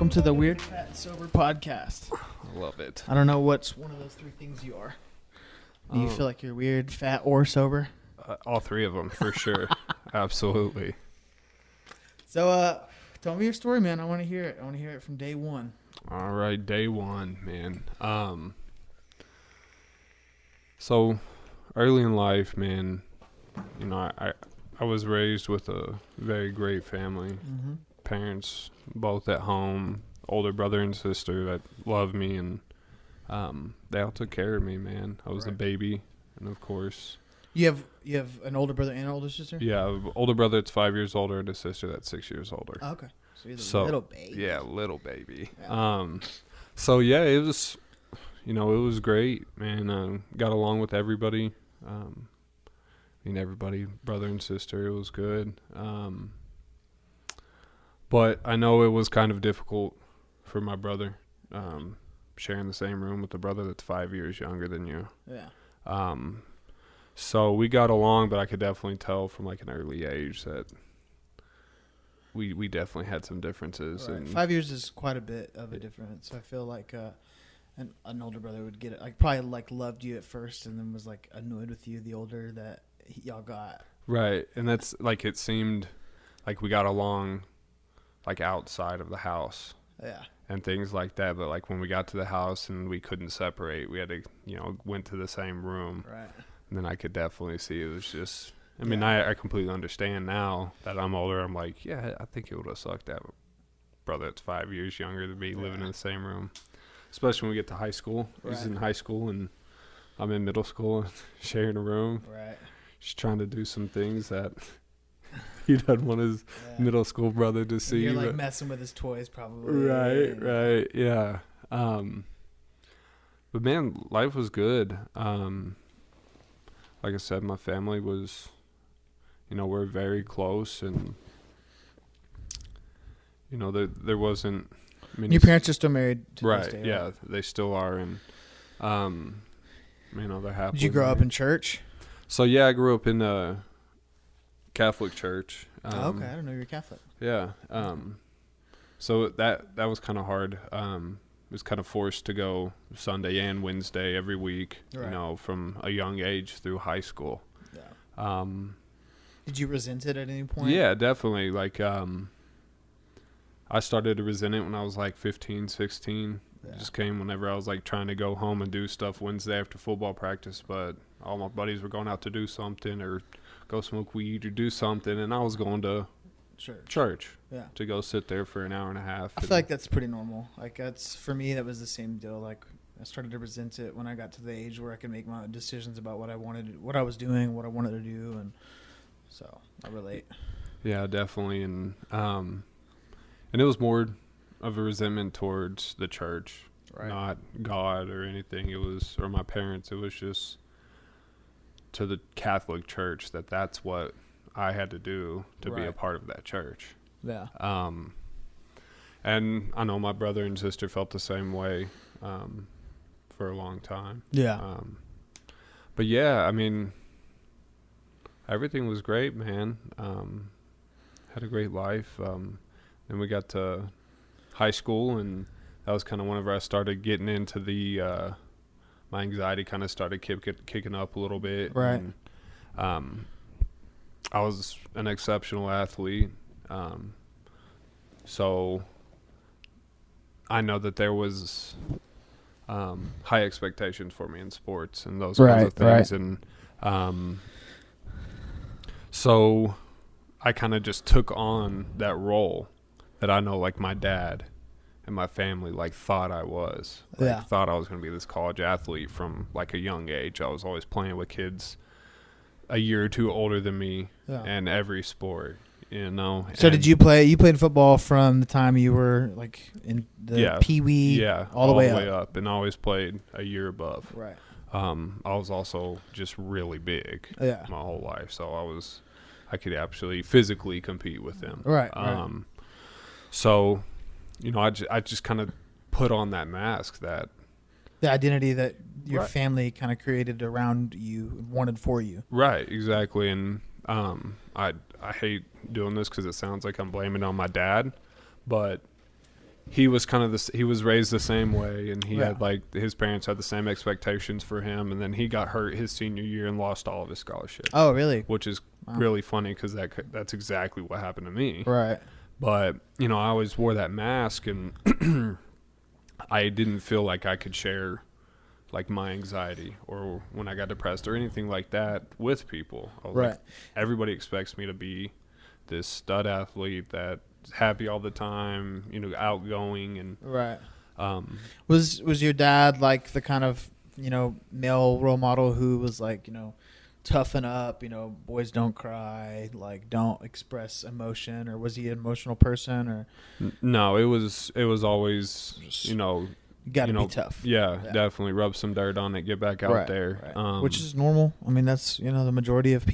Welcome to the Weird Fat and Sober podcast. I love it. I don't know what's one of those three things you are. Do you feel like you're weird, fat, or sober? All three of them, for sure. Absolutely. So, tell me your story, man. I want to hear it. I want to hear it from day one. All right, day one, man. So early in life, man, you know, I was raised with a very great family. Mm-hmm. Parents both at home, older brother and sister that loved me, and they all took care of me, man. I was a baby, and of course, you have an older brother and an older sister. Yeah, older brother that's 5 years older, and a sister that's 6 years older. Oh, okay, so you're the little baby. Yeah, little baby. Yeah. So yeah, it was, it was great, man. Got along with everybody. Everybody, brother and sister, it was good. But I know it was kind of difficult for my brother, sharing the same room with a brother that's 5 years younger than you. Yeah. So we got along, but I could definitely tell from like an early age that we definitely had some differences. Right. And 5 years is quite a bit of a difference. I feel like an older brother would get it. Like probably like loved you at first, and then was like annoyed with you the older that y'all got. Right, and that's like it seemed like we got along like outside of the house. Yeah. And things like that, but like when we got to the house and we couldn't separate, we had to, went to the same room. Right. And then I could definitely see it was just, I completely understand now that I'm older. I'm like, yeah, I think it would have sucked to have a brother that's 5 years younger than me living in the same room. Especially when we get to high school. Right. He's in high school and I'm in middle school and sharing a room. Right. Just trying to do some things that he doesn't want his middle school brother to see. You're like messing with his toys probably. Right, yeah. But man, life was good. Like I said, my family was, we're very close, and there wasn't many. Your parents are still married to this day, right? Yeah, they still are, and they're happy. Did you grow up in church? So yeah, I grew up in a Catholic church. Okay, I don't know you're Catholic. Yeah. So that was kind of hard. Was kind of forced to go Sunday and Wednesday every week, right. From a young age through high school. Yeah. Did you resent it at any point? Yeah, definitely. Like, I started to resent it when I was like 15, 16. Yeah. It just came whenever I was like trying to go home and do stuff Wednesday after football practice, but all my buddies were going out to do something or go smoke weed or do something, and I was going to church to go sit there for an hour and a half. I feel like that's pretty normal. Like that's, for me, that was the same deal. Like I started to resent it when I got to the age where I could make my decisions about what I wanted, what I was doing, what I wanted to do, and so I relate. Yeah, definitely, and it was more of a resentment towards the church, not God or anything. It was, or my parents. It was just to the Catholic Church that's what I had to do to be a part of that church. Yeah. And I know my brother and sister felt the same way for a long time. Yeah. But yeah, everything was great, man. Had a great life. Then we got to high school, and that was kind of whenever I started getting into the my anxiety kind of started kicking up a little bit. Right. And, I was an exceptional athlete, so I know that there was high expectations for me in sports and those kinds of things. Right. And so I kind of just took on that role that I know, like, my dad and my family, like, thought I was. Thought I was going to be this college athlete from, like, a young age. I was always playing with kids a year or two older than me in every sport, So did you play? You played football from the time you were like in the pee-wee, all the way up, and always played a year above. Right. I was also just really big my whole life, so I could actually physically compete with them. Right. So, I just kind of put on that mask, that the identity that your family kind of created around you, wanted for you. Right, exactly. And I hate doing this because it sounds like I'm blaming it on my dad, but he was kind of he was raised the same way, and he Yeah. had like his parents had the same expectations for him, and then he got hurt his senior year and lost all of his scholarship. Oh, really? Which is Wow. really funny because that's exactly what happened to me. Right. But I always wore that mask, and I didn't feel like I could share like my anxiety or when I got depressed or anything like that with people. I was Right. like, everybody expects me to be this stud athlete that's happy all the time, outgoing, and Right. Was your dad like the kind of male role model who was like toughen up, boys don't cry, like don't express emotion, or was he an emotional person, or No, it was always you got to be tough? Yeah, definitely rub some dirt on it, get back out there, right. Which is normal. I mean, that's the majority of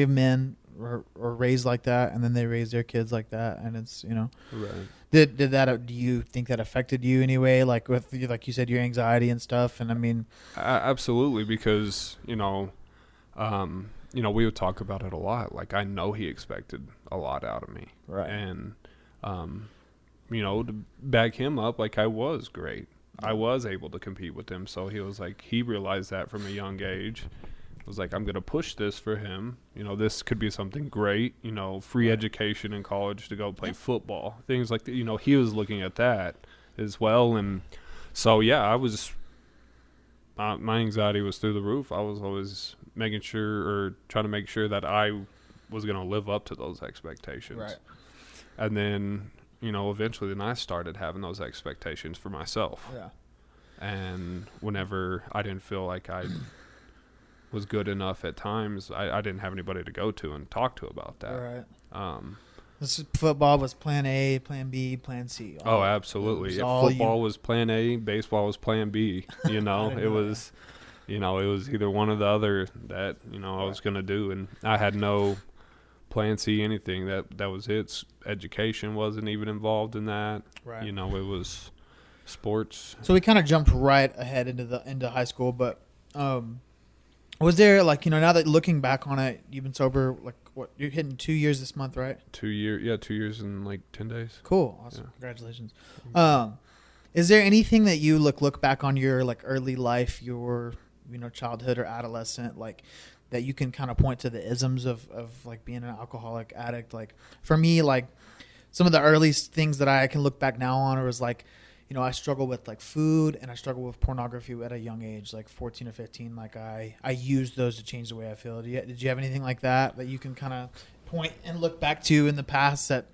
men are raised like that, and then they raise their kids like that, and it's right. Did that? Do you think that affected you anyway? Like with like you said, your anxiety and stuff. And I mean, absolutely, because we would talk about it a lot. Like I know he expected a lot out of me, right? And to back him up, like I was great. I was able to compete with him. So he was like, he realized that from a young age. Was like, I'm going to push this for him. This could be something great, free education in college to go play football, things like that. He was looking at that as well. And so, yeah, I was, my anxiety was through the roof. I was always trying to make sure that I was going to live up to those expectations. Right. And then, eventually then I started having those expectations for myself. Yeah. And whenever I didn't feel like I was good enough at times, I didn't have anybody to go to and talk to about that. Right. This football was plan A, plan B, plan C. Absolutely. Football was plan A, baseball was plan B. It was, it was either one or the other that, I was going to do. And I had no plan C, anything. That was it. Education wasn't even involved in that. Right. It was sports. So we kind of jumped right ahead into high school, but was there like now that looking back on it, you've been sober like what, you're hitting 2 years this month, right? 2 years, yeah, 2 years and like 10 days. Cool, awesome, yeah. Congratulations. Is there anything that you look back on your like early life, your childhood or adolescent, like that you can kind of point to the isms of like being an alcoholic addict? Like for me, like some of the earliest things that I can look back now on was like, I struggle with like food, and I struggle with pornography at a young age, like 14 or 15. Like I used those to change the way I feel. Did you have anything like that you can kind of point and look back to in the past that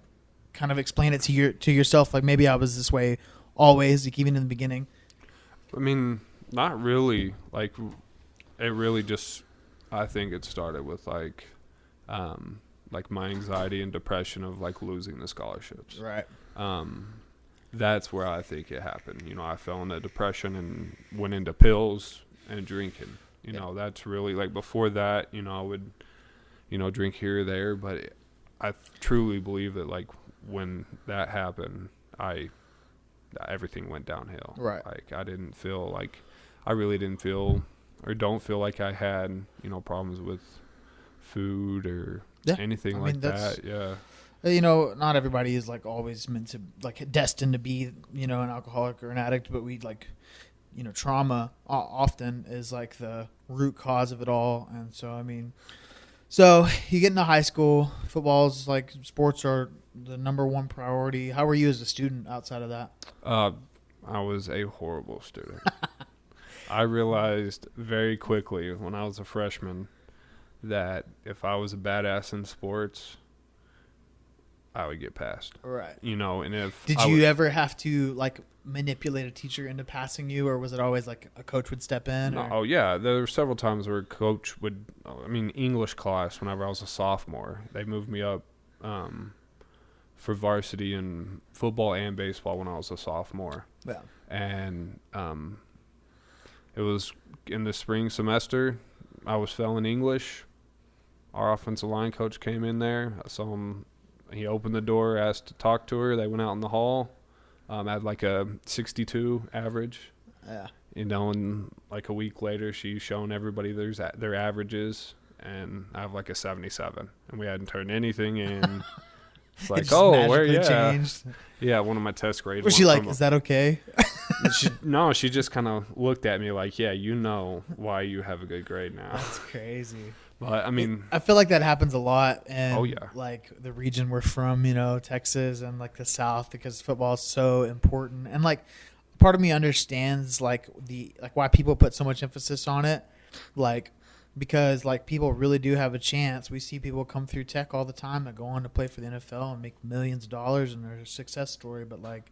kind of explain it to yourself? Like maybe I was this way always, like even in the beginning. I mean, not really. Like it really just, I think it started with like my anxiety and depression of like losing the scholarships. Right. That's where I think it happened. I fell into depression and went into pills and drinking. That's really like before that, I would, drink here or there. But I truly believe that like when that happened, everything went downhill. Right. Like I really didn't feel or don't feel like I had, problems with food or anything like that. Yeah. Not everybody is like always meant to like destined to be, an alcoholic or an addict, but we like, trauma often is like the root cause of it all. And so, I mean, so you get into high school, football's like sports are the number one priority. How were you as a student outside of that? I was a horrible student. I realized very quickly when I was a freshman that if I was a badass in sports, I would get passed. Right. And if did you ever have to like manipulate a teacher into passing you, or was it always like a coach would step in? No, oh yeah, there were several times where a coach would. English class. Whenever I was a sophomore, they moved me up for varsity in football and baseball when I was a sophomore. Yeah. And it was in the spring semester. I was failing English. Our offensive line coach came in there. I saw him. He opened the door, asked to talk to her. They went out in the hall. Had like a 62 average. Yeah. And like a week later, she's showing everybody their averages, and I have like a 77. And we hadn't turned anything in. It's like, just oh, where, magically yeah. changed. Yeah, one of my test grades. Was she like, is that okay? No, she just kind of looked at me like, yeah, you know why you have a good grade now. That's crazy. But, I mean. I feel like that happens a lot in Oh, yeah. like the region we're from, Texas and like the South, because football is so important. And like part of me understands like why people put so much emphasis on it. Like, because like people really do have a chance. We see people come through tech all the time that go on to play for the NFL and make millions of dollars, and they're a success story. But like,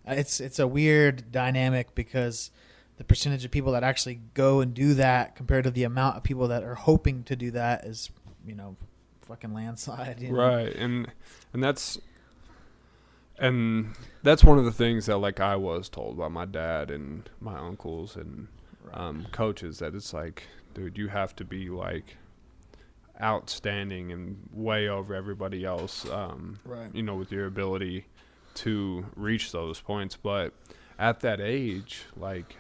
it's a weird dynamic because the percentage of people that actually go and do that compared to the amount of people that are hoping to do that is, fucking landslide. Right. And that's one of the things that like I was told by my dad and my uncles and coaches, that it's like, dude, you have to be like outstanding and way over everybody else, with your ability to reach those points. But at that age, like,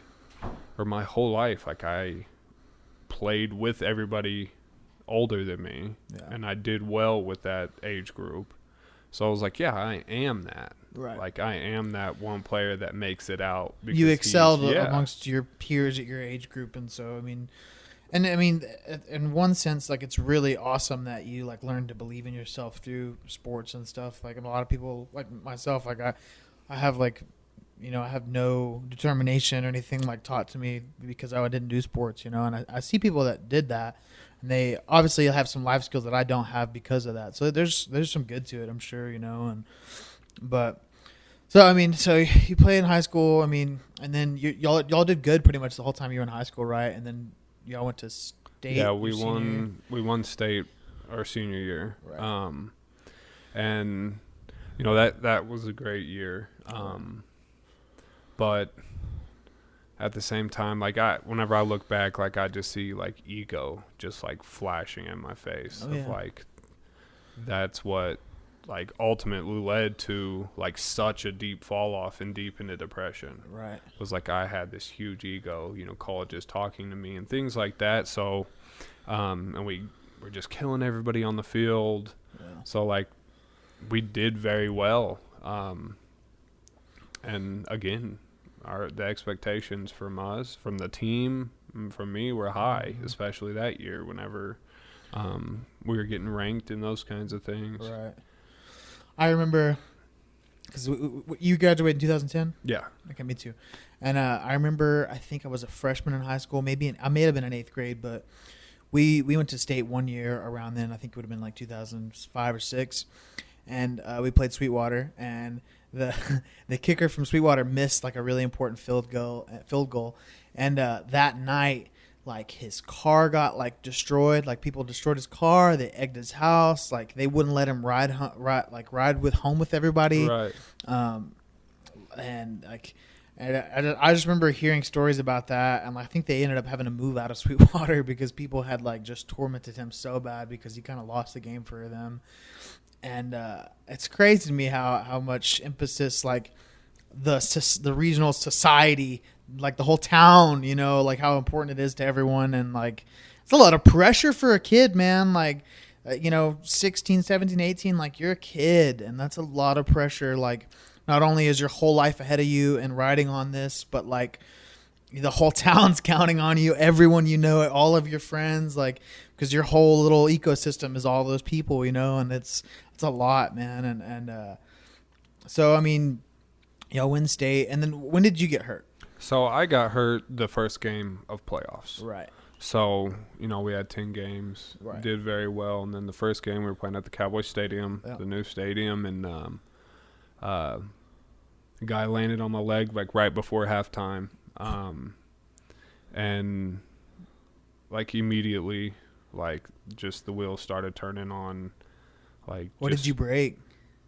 or my whole life, like I played with everybody older than me, and I did well with that age group. So I was like, yeah, I am that. Right. Like I am that one player that makes it out. You excelled amongst your peers at your age group, and so in one sense, like it's really awesome that you like learn to believe in yourself through sports and stuff. Like a lot of people, like myself, like I have like, I have no determination or anything like taught to me because I didn't do sports, and I see people that did that, and they obviously have some life skills that I don't have because of that. So there's some good to it, I'm sure, so you play in high school, and then y'all did good pretty much the whole time you were in high school, right? And then y'all went to state. Yeah, we won state our senior year. Right. And that was a great year. But at the same time, like whenever I look back, like I just see like ego just like flashing in my face like that's what like ultimately led to like such a deep fall off and deep into depression. Right. It was like I had this huge ego, colleges talking to me and things like that. So, and we were just killing everybody on the field. Yeah. So like we did very well. And again, the expectations from us, from the team, from me, were high, especially that year whenever we were getting ranked in those kinds of things. Right. I remember because you graduated in 2010? Yeah. Okay, me too. And I remember, I think I was a freshman in high school. I may have been in 8th grade, but we went to state one year around then. I think it would have been like 2005 or 6. And we played Sweetwater, and the kicker from Sweetwater missed like a really important field goal, and that night, like his car got like destroyed. Like people destroyed his car, they egged his house, like they wouldn't let him ride home with everybody. Right. And like, I just remember hearing stories about that, and I think they ended up having to move out of Sweetwater because people had like just tormented him so bad because he kind of lost the game for them. And it's crazy to me how much emphasis like the regional society, like the whole town, like how important it is to everyone. And like it's a lot of pressure for a kid, man. Like 16, 17, 18, like you're a kid, and that's a lot of pressure. Like not only is your whole life ahead of you and riding on this, but like the whole town's counting on you, everyone all of your friends, like because your whole little ecosystem is all those people, and it's a lot, man. And so y'all win state. And then when did you get hurt? So I got hurt the first game of playoffs. Right. So, we had 10 games, right. Did very well. And then the first game we were playing at the Cowboy Stadium, the new stadium, and the guy landed on my leg like right before halftime. And like immediately, like just the wheels started turning on. Like, what did you break?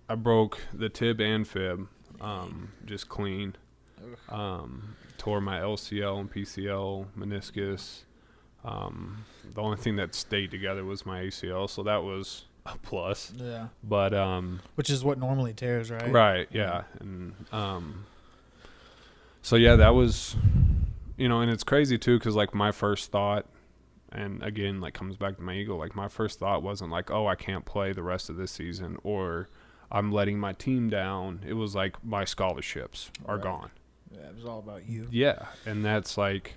I broke the tib and fib, just clean. Tore my LCL and PCL, meniscus. The only thing that stayed together was my ACL, so that was a plus. Yeah. But which is what normally tears, right? Right. Yeah. And so yeah, that was, and it's crazy too, because like my first thought. And again, like comes back to my ego. Like my first thought wasn't like, oh, I can't play the rest of this season, or I'm letting my team down. It was like my scholarships are gone. Yeah, it was all about you. Yeah, and that's like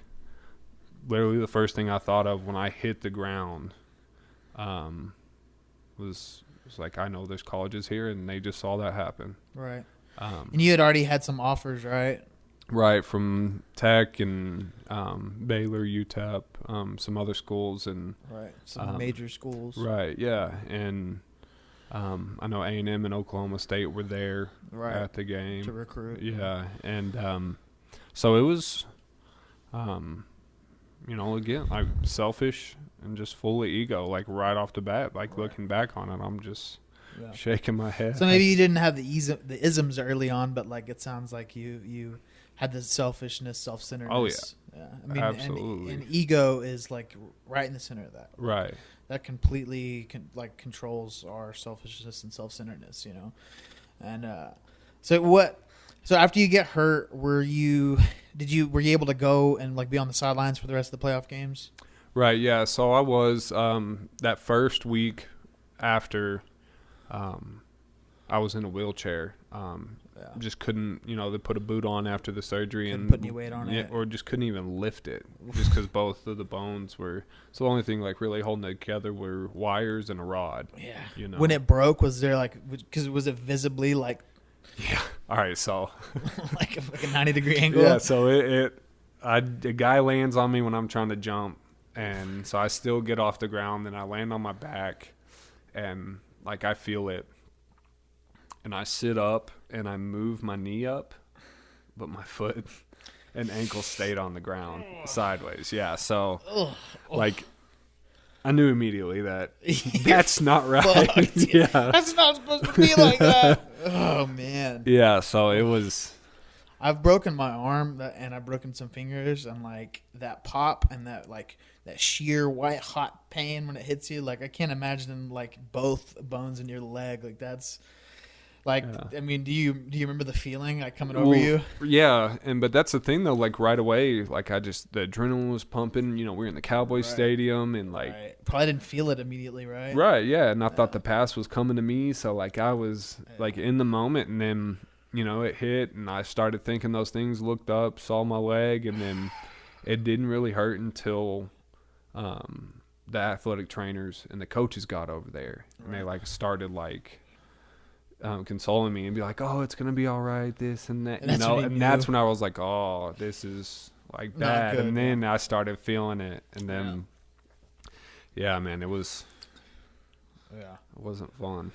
literally the first thing I thought of when I hit the ground. Was like, I know there's colleges here, and they just saw that happen. Right. And you had already had some offers, right? Right, from Tech and Baylor, UTEP, some other schools, and some major schools. Right, yeah, and I know A&M and Oklahoma State were there at the game to recruit. Yeah, and so it was, again, like selfish and just full of ego, like right off the bat. Like looking back on it, I'm just shaking my head. So maybe you didn't have the isms early on, but like it sounds like you had the selfishness, self-centeredness. Oh yeah. I mean, absolutely. And ego is like right in the center of that. Right. That completely controls our selfishness and self-centeredness, And so after you get hurt, were you able to go and like be on the sidelines for the rest of the playoff games? Right, yeah. So I was that first week after I was in a wheelchair. Just couldn't, they put a boot on after the surgery couldn't and put any weight on it, or just couldn't even lift it, just because both of the bones were. So the only thing like really holding it together were wires and a rod. Yeah. When it broke, was there was it visibly like? Yeah. All right. So like a 90-degree angle. Yeah. So a guy lands on me when I'm trying to jump, and so I still get off the ground, and I land on my back, and like I feel it. And I sit up and I move my knee up, but my foot and ankle stayed on the ground sideways. Yeah, so like I knew immediately that that's not right. Yeah, that's not supposed to be like that. Oh man. Yeah, so it was. I've broken my arm and I've broken some fingers, and like that pop and that sheer white hot pain when it hits you. Like I can't imagine like both bones in your leg. Like that's. Like, yeah. I mean, do you remember the feeling like coming over you? Yeah, but that's the thing though. Like right away, like the adrenaline was pumping. We're in the Cowboys stadium, and like probably didn't feel it immediately, right? Right, yeah. And I thought the pass was coming to me, so like I was like in the moment, and then it hit, and I started thinking those things. Looked up, saw my leg, and then it didn't really hurt until the athletic trainers and the coaches got over there, and they like started like. Consoling me and be like, oh, it's gonna be all right, this and that, and that's when I was like, oh, this is like bad. And then I started feeling it, and then man, it wasn't fun.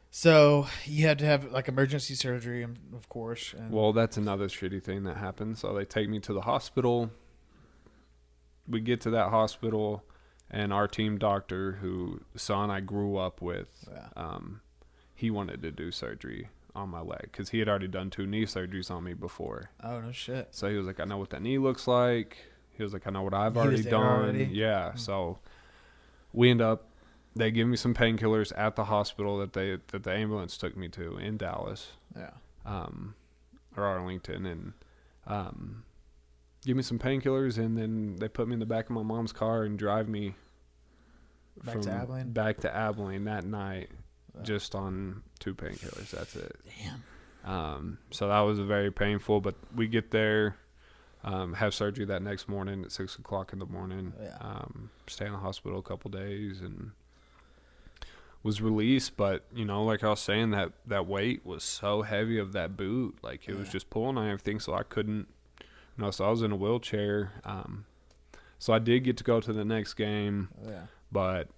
So you had to have like emergency surgery, of course. Well, that's another shitty thing that happened. So they take me to the hospital. We get to that hospital, and our team doctor, who son I grew up with, he wanted to do surgery on my leg because he had already done 2 knee surgeries on me before. Oh, no shit. So he was like, I know what that knee looks like. He was like, I know what I've already done. Yeah. Mm-hmm. So we end up, they give me some painkillers at the hospital that the ambulance took me to in Dallas. Yeah. Or Arlington. And give me some painkillers, and then they put me in the back of my mom's car and drive me back to Abilene that night. Just on 2 painkillers. That's it. Damn. So that was very painful. But we get there, have surgery that next morning at 6:00 in the morning. Stay in the hospital a couple days and was released. But like I was saying, that weight was so heavy of that boot, like it was just pulling on everything. So I couldn't. So I was in a wheelchair. So I did get to go to the next game. But.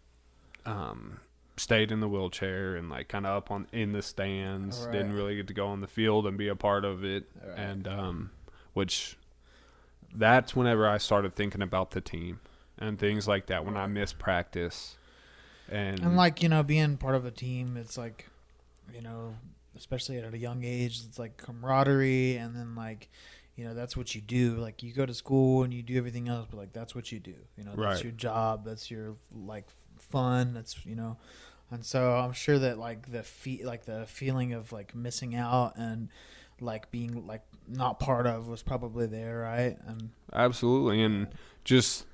Stayed in the wheelchair and like kind of up in the stands. Didn't really get to go on the field and be a part of it. And which that's whenever I started thinking about the team and things like that. When I missed practice and like being part of a team, it's like especially at a young age, it's like camaraderie, and then like that's what you do. Like you go to school and you do everything else, but like that's what you do. That's your job. That's your like fun. That's and so I'm sure that like the feeling of like missing out and like being like not part of was probably there, right? And absolutely, and just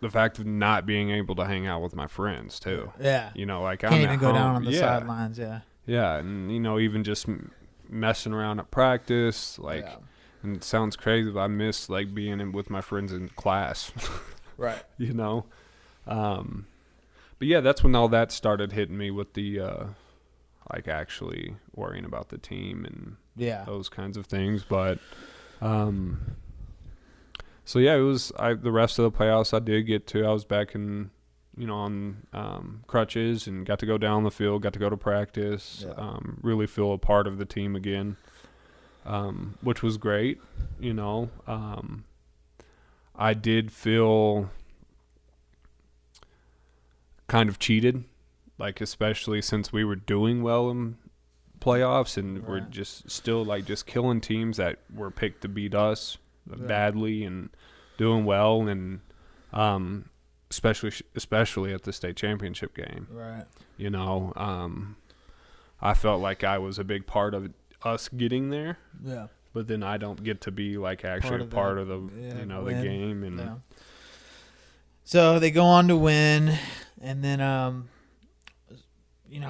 the fact of not being able to hang out with my friends too. Yeah, like can't even go down on the sidelines. Yeah, and even just messing around at practice, like, and it sounds crazy, but I miss like being with my friends in class. Right. But yeah, that's when all that started hitting me with the like actually worrying about the team and those kinds of things. But so yeah, it was the rest of the playoffs I did get to. I was back in on crutches and got to go down the field, got to go to practice, really feel a part of the team again, which was great. I did feel kind of cheated, like especially since we were doing well in playoffs and we're just still like just killing teams that were picked to beat us badly and doing well, and especially at the state championship game. Right. I felt like I was a big part of us getting there. Yeah. But then I don't get to be like actually part of the the game. And so they go on to win, and then how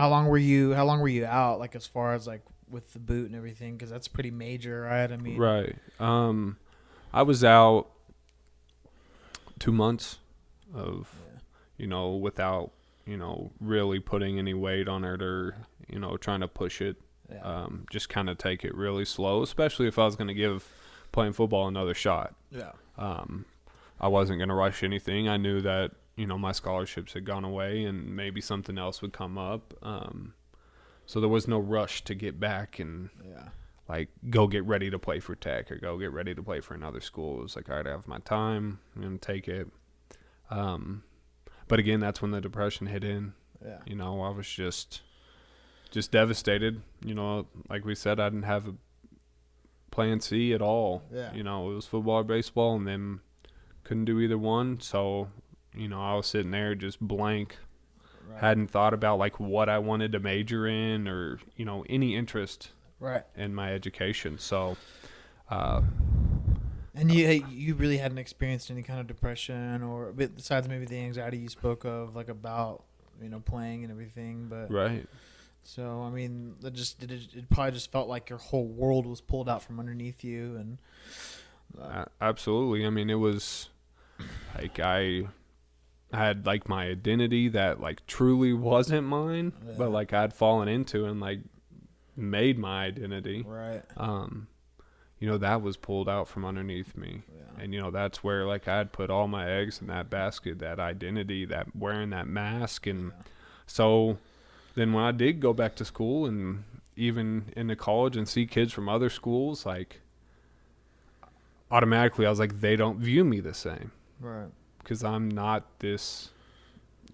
long were you out, like as far as like with the boot and everything, because that's pretty major, right? I mean, right. I was out 2 months of without really putting any weight on it or trying to push it. Just kind of take it really slow, especially if I was going to give playing football another shot. Yeah. I wasn't going to rush anything. I knew that, my scholarships had gone away and maybe something else would come up. So there was no rush to get back and like go get ready to play for Tech or go get ready to play for another school. It was like, all right, I have my time. I'm going to take it. But again, that's when the depression hit in. Yeah. I was just devastated. Like we said, I didn't have a plan C at all. Yeah. It was football or baseball, and then couldn't do either one. So, I was sitting there just blank. Right. Hadn't thought about like what I wanted to major in or, any interest in my education. So, and you really hadn't experienced any kind of depression or besides maybe the anxiety you spoke of, like about, playing and everything, but right. So, I mean, it probably just felt like your whole world was pulled out from underneath you. And absolutely. I mean, it was like I had like my identity that like truly wasn't mine, but like I'd fallen into and like made my identity. Right. That was pulled out from underneath me. Yeah. And, that's where like I'd put all my eggs in that basket, that identity, that wearing that mask. And so then when I did go back to school and even into college and see kids from other schools, like automatically I was like, they don't view me the same. Right. Because I'm not this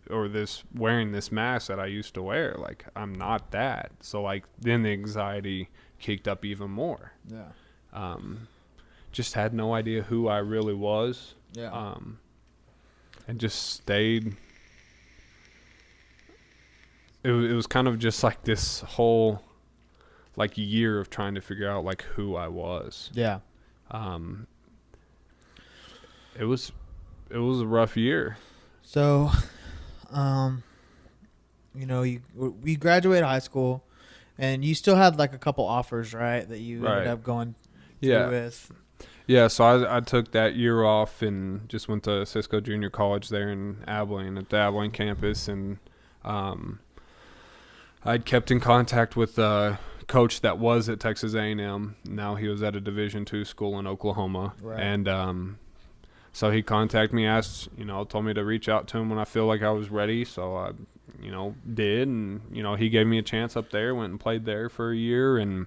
wearing this mask that I used to wear. Like I'm not that. So like then the anxiety kicked up even more. Yeah. Just had no idea who I really was. Yeah. And just stayed. It was kind of just like this whole like year of trying to figure out like who I was. Yeah. It was a rough year. So, we graduated high school, and you still had like a couple offers, right? That you ended up going through with. Yeah, so I took that year off and just went to Cisco Junior College there in Abilene at the Abilene campus, and I'd kept in contact with a coach that was at Texas A&M. Now he was at a Division II school in Oklahoma, and so he contacted me, told me to reach out to him when I feel like I was ready. So I, did, and he gave me a chance up there. Went and played there for a year, and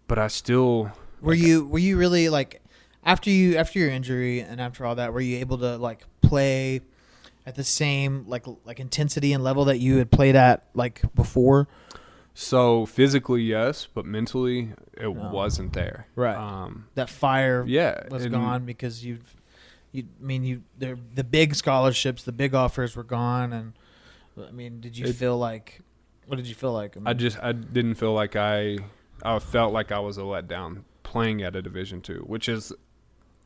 but I still were you really like after your injury and after all that, were you able to like play at the same like intensity and level that you had played at like before? So physically, yes, but mentally, it wasn't there. Right. That fire was gone because the big scholarships, the big offers were gone. And I mean, what did you feel like? I mean, I didn't feel like I felt like I was a letdown playing at a Division II, which is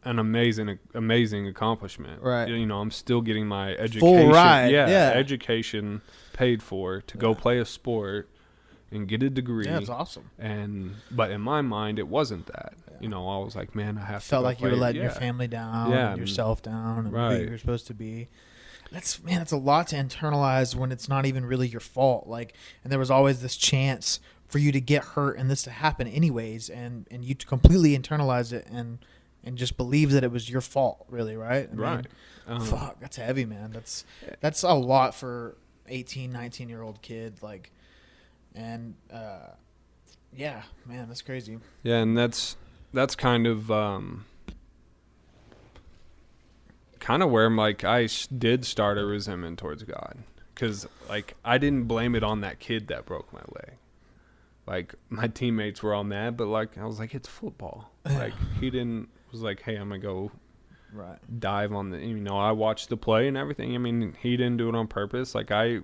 an amazing accomplishment. Right. You know, I'm still getting my education. Full ride. Yeah, Yeah. education paid for to go play a sport and get a degree. Yeah, that's awesome. But in my mind, it wasn't that. Yeah. You know, I was like, man, I have to felt go like play. You were letting your family down, and yourself down, and who you're supposed to be. That's a lot to internalize when it's not even really your fault. Like, and there was always this chance for you to get hurt and this to happen anyways, and you to completely internalize it and just believe that it was your fault, really, right? Right. Fuck, that's heavy, man. That's a lot for 18, 19-year-old kid, like, and yeah, man, that's crazy. Yeah, and that's kind of where like I did start a resentment towards God, because like I didn't blame it on that kid that broke my leg. Like, my teammates were all mad, but like I was like, it's football. Like, he was like, hey, I'm gonna go dive on the, you know, I watched the play and everything. I mean, he didn't do it on purpose. Like, I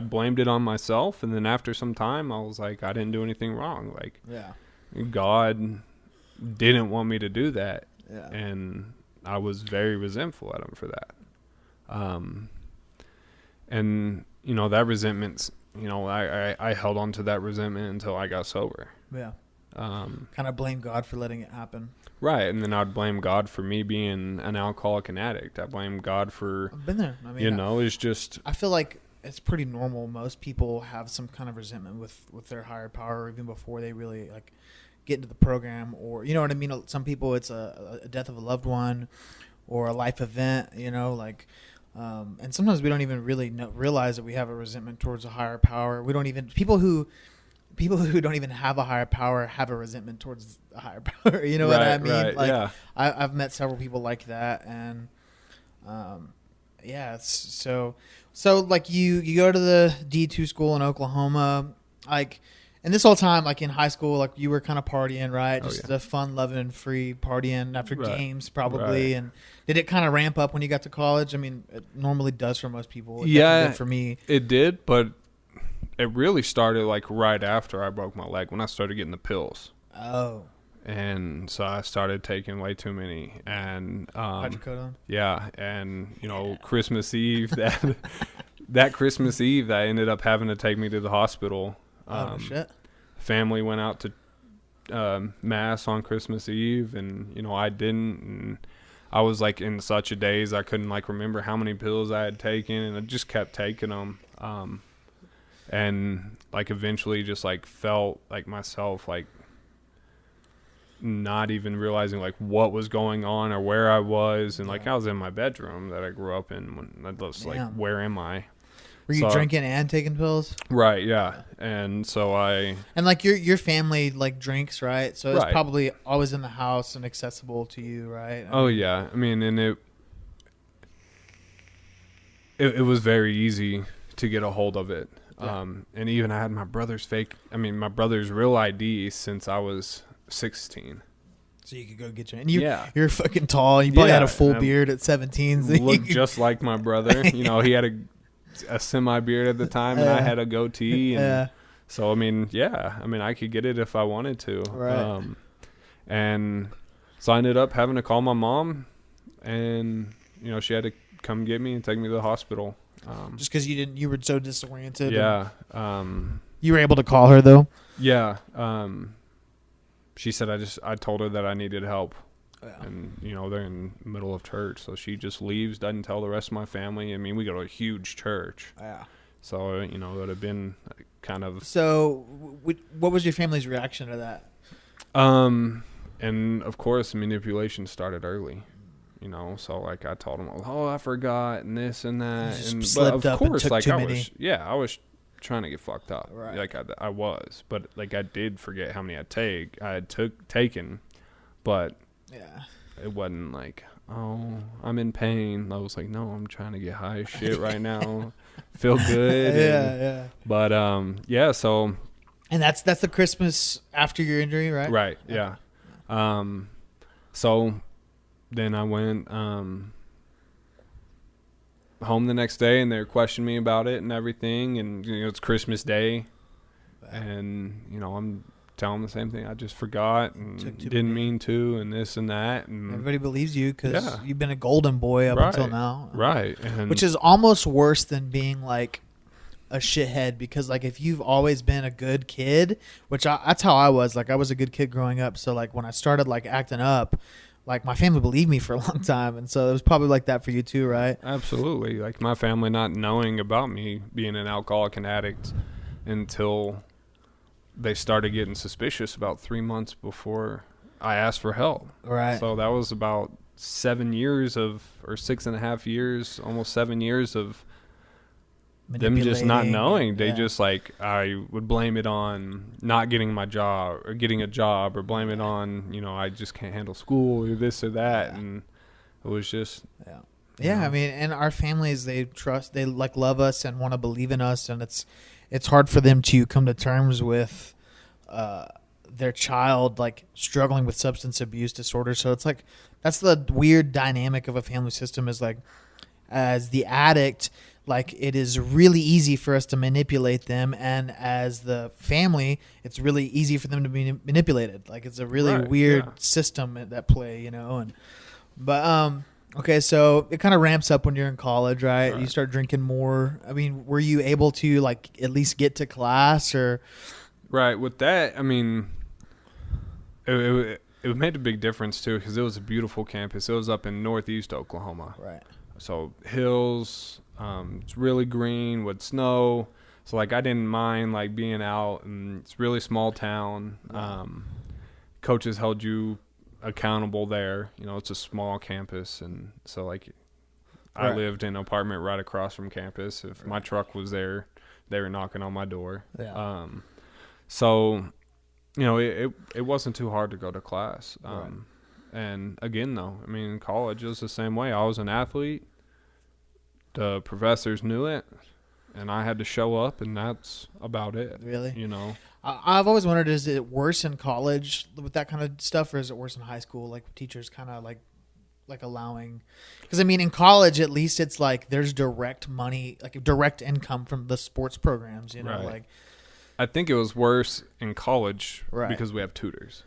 blamed it on myself, and then after some time I was like, I didn't do anything wrong. Like, God didn't want me to do that. And I was very resentful at him for that. And you know, that resentment's, you know, I held on to that resentment until I got sober. Yeah. Kind of blame God for letting it happen. Right. And then I'd blame God for me being an alcoholic and addict. I blame God for, I've been there. I mean, you know, it's just, I feel like it's pretty normal. Most people have some kind of resentment with their higher power, even before they really like get into the program, or, you know what I mean? Some people, it's a death of a loved one or a life event, you know, like, and sometimes we don't even really realize that we have a resentment towards a higher power. We don't even, people who don't even have a higher power have a resentment towards a higher power. You know what I mean? Right, like, yeah. I've met several people like that, and so like you go to the D2 school in Oklahoma, like, and this whole time, like in high school, like you were kind of partying, right? Just the fun, loving, free partying after games, probably. And did it kind of ramp up when you got to college? I mean, it normally does for most people. It did for me. It did, but it really started like right after I broke my leg, when I started getting the pills. Oh. And so I started taking way too many, and hydrocodone. Yeah, and you know, Christmas Eve, that Christmas Eve, that ended up having to take me to the hospital. Shit. Family went out to mass on Christmas Eve, and you know, I didn't, and I was like in such a daze I couldn't like remember how many pills I had taken, and I just kept taking them, and like eventually just like felt like myself like not even realizing like what was going on or where I was, and like I was in my bedroom that I grew up in, when I was like, where am I? Were you drinking and taking pills? Right, yeah. And so and like your family like drinks, right? So it's probably always in the house and accessible to you, right? I mean, yeah. I mean, and it was very easy to get a hold of it. Yeah. And even I had my brother's real ID since I was 16. So you could go get your... And you're fucking tall. You probably had a full beard at 17. So looked just like my brother. You know, he had a semi-beard at the time, and I had a goatee. And so, I mean, I could get it if I wanted to. Right. And so I ended up having to call my mom, and, you know, she had to come get me and take me to the hospital. Just because you were so disoriented. Yeah. You were able to call her, though? Yeah. She said I told her that I needed help. Yeah. And, you know, they're in the middle of church, so she just leaves, doesn't tell the rest of my family. I mean, we go to a huge church. Yeah. So, you know, it would have been kind of... So, what was your family's reaction to that? And, of course, manipulation started early. You know, so, like, I told them, oh, I forgot, and this and that. You just slipped up and took too many. I was trying to get fucked up. Right. Like, I was. But, like, I did forget how many I had taken, but... Yeah. It wasn't like, oh, I'm in pain. I was like, no, I'm trying to get high as shit right now. Feel good. Yeah. But so. And that's the Christmas after your injury, right? Right. Okay. Yeah. So then I went home the next day, and they questioned me about it and everything, and you know, it's Christmas Day. And you know, I'm tell them the same thing. I just forgot and didn't mean to, and this and that. And everybody believes you because you've been a golden boy up until now. Right. And which is almost worse than being like a shithead, because like if you've always been a good kid, which that's how I was. Like I was a good kid growing up. So like when I started like acting up, like my family believed me for a long time. And so it was probably like that for you too, right? Absolutely. Like my family not knowing about me being an alcoholic and addict until they started getting suspicious about 3 months before I asked for help. Right. So that was about 7 years or 6.5 years, almost 7 years of them just not knowing. They just like, I would blame it on not getting my job or getting a job, or blame it on, I just can't handle school or this or that. And it was just, I mean, and our families, they like love us and want to believe in us. And it's hard for them to come to terms with, their child like struggling with substance abuse disorder. So it's like, that's the weird dynamic of a family system, is like, as the addict, like it is really easy for us to manipulate them, and as the family, it's really easy for them to be manipulated. Like it's a really weird system at play, okay, so it kind of ramps up when you're in college, right? You start drinking more. I mean, were you able to like at least get to class or? Right. With that, I mean, it made a big difference too, because it was a beautiful campus. It was up in northeast Oklahoma. Right. So hills, it's really green with snow. So like I didn't mind like being out, and it's really small town. Coaches held you accountable there. It's a small campus, and so like I lived in an apartment right across from campus. If my truck was there, they were knocking on my door. So it wasn't too hard to go to class. And again, though, I mean, in college, it was the same way. I was an athlete. The professors knew it, and I had to show up, and that's about it. Really? I've always wondered, is it worse in college with that kind of stuff, or is it worse in high school? Like teachers kind of like allowing, because I mean, in college, at least it's like there's direct money, like direct income from the sports programs, like. I think it was worse in college because we have tutors.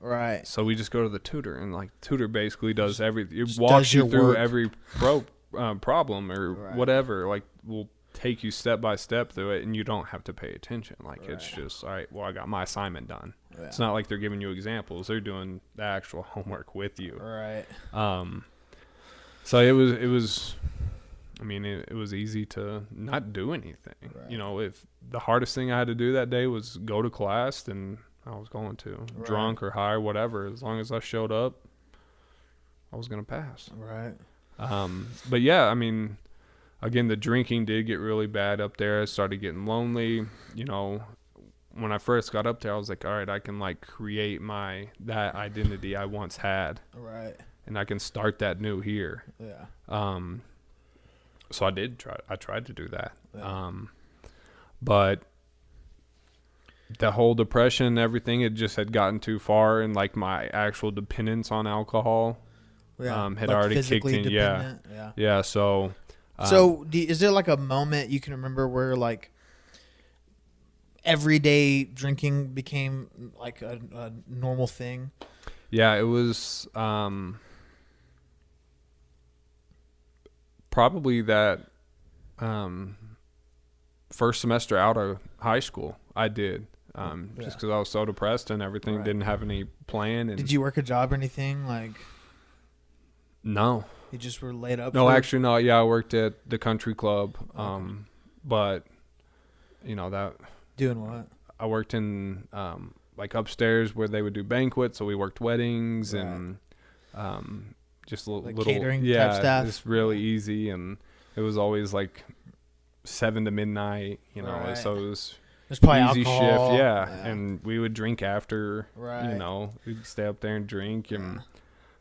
Right. So we just go to the tutor, and like tutor basically does everything. It walks you through every problem or whatever. Like we'll take you step by step through it, and you don't have to pay attention. Like it's just, all right, well, I got my assignment done. It's not like they're giving you examples. They're doing the actual homework with you. Right. So it was I mean, it was easy to not do anything. If the hardest thing I had to do that day was go to class, then I was going to. Drunk or high or whatever. As long as I showed up, I was going to pass. Right. But yeah, I mean, again, the drinking did get really bad up there. I started getting lonely. When I first got up there, I was like, all right, I can like create that identity I once had. Right. And I can start that new here. Yeah. So I tried to do that. But the whole depression and everything, it just had gotten too far, and like my actual dependence on alcohol had like already kicked in. Yeah. So is there like a moment you can remember where like everyday drinking became like a normal thing? Yeah, it was probably that first semester out of high school. I did. Just because I was so depressed and everything, didn't have any plan. And did you work a job or anything? Like, no. You just were laid up? No, actually not. Yeah, I worked at the country club. But, that... Doing what? I worked in, like, upstairs where they would do banquets. So we worked weddings and just little... catering type stuff? Just really easy. And it was always, like, 7 to midnight, so it was... There's probably easy alcohol. Shift, and we would drink after, right. We'd stay up there and drink, and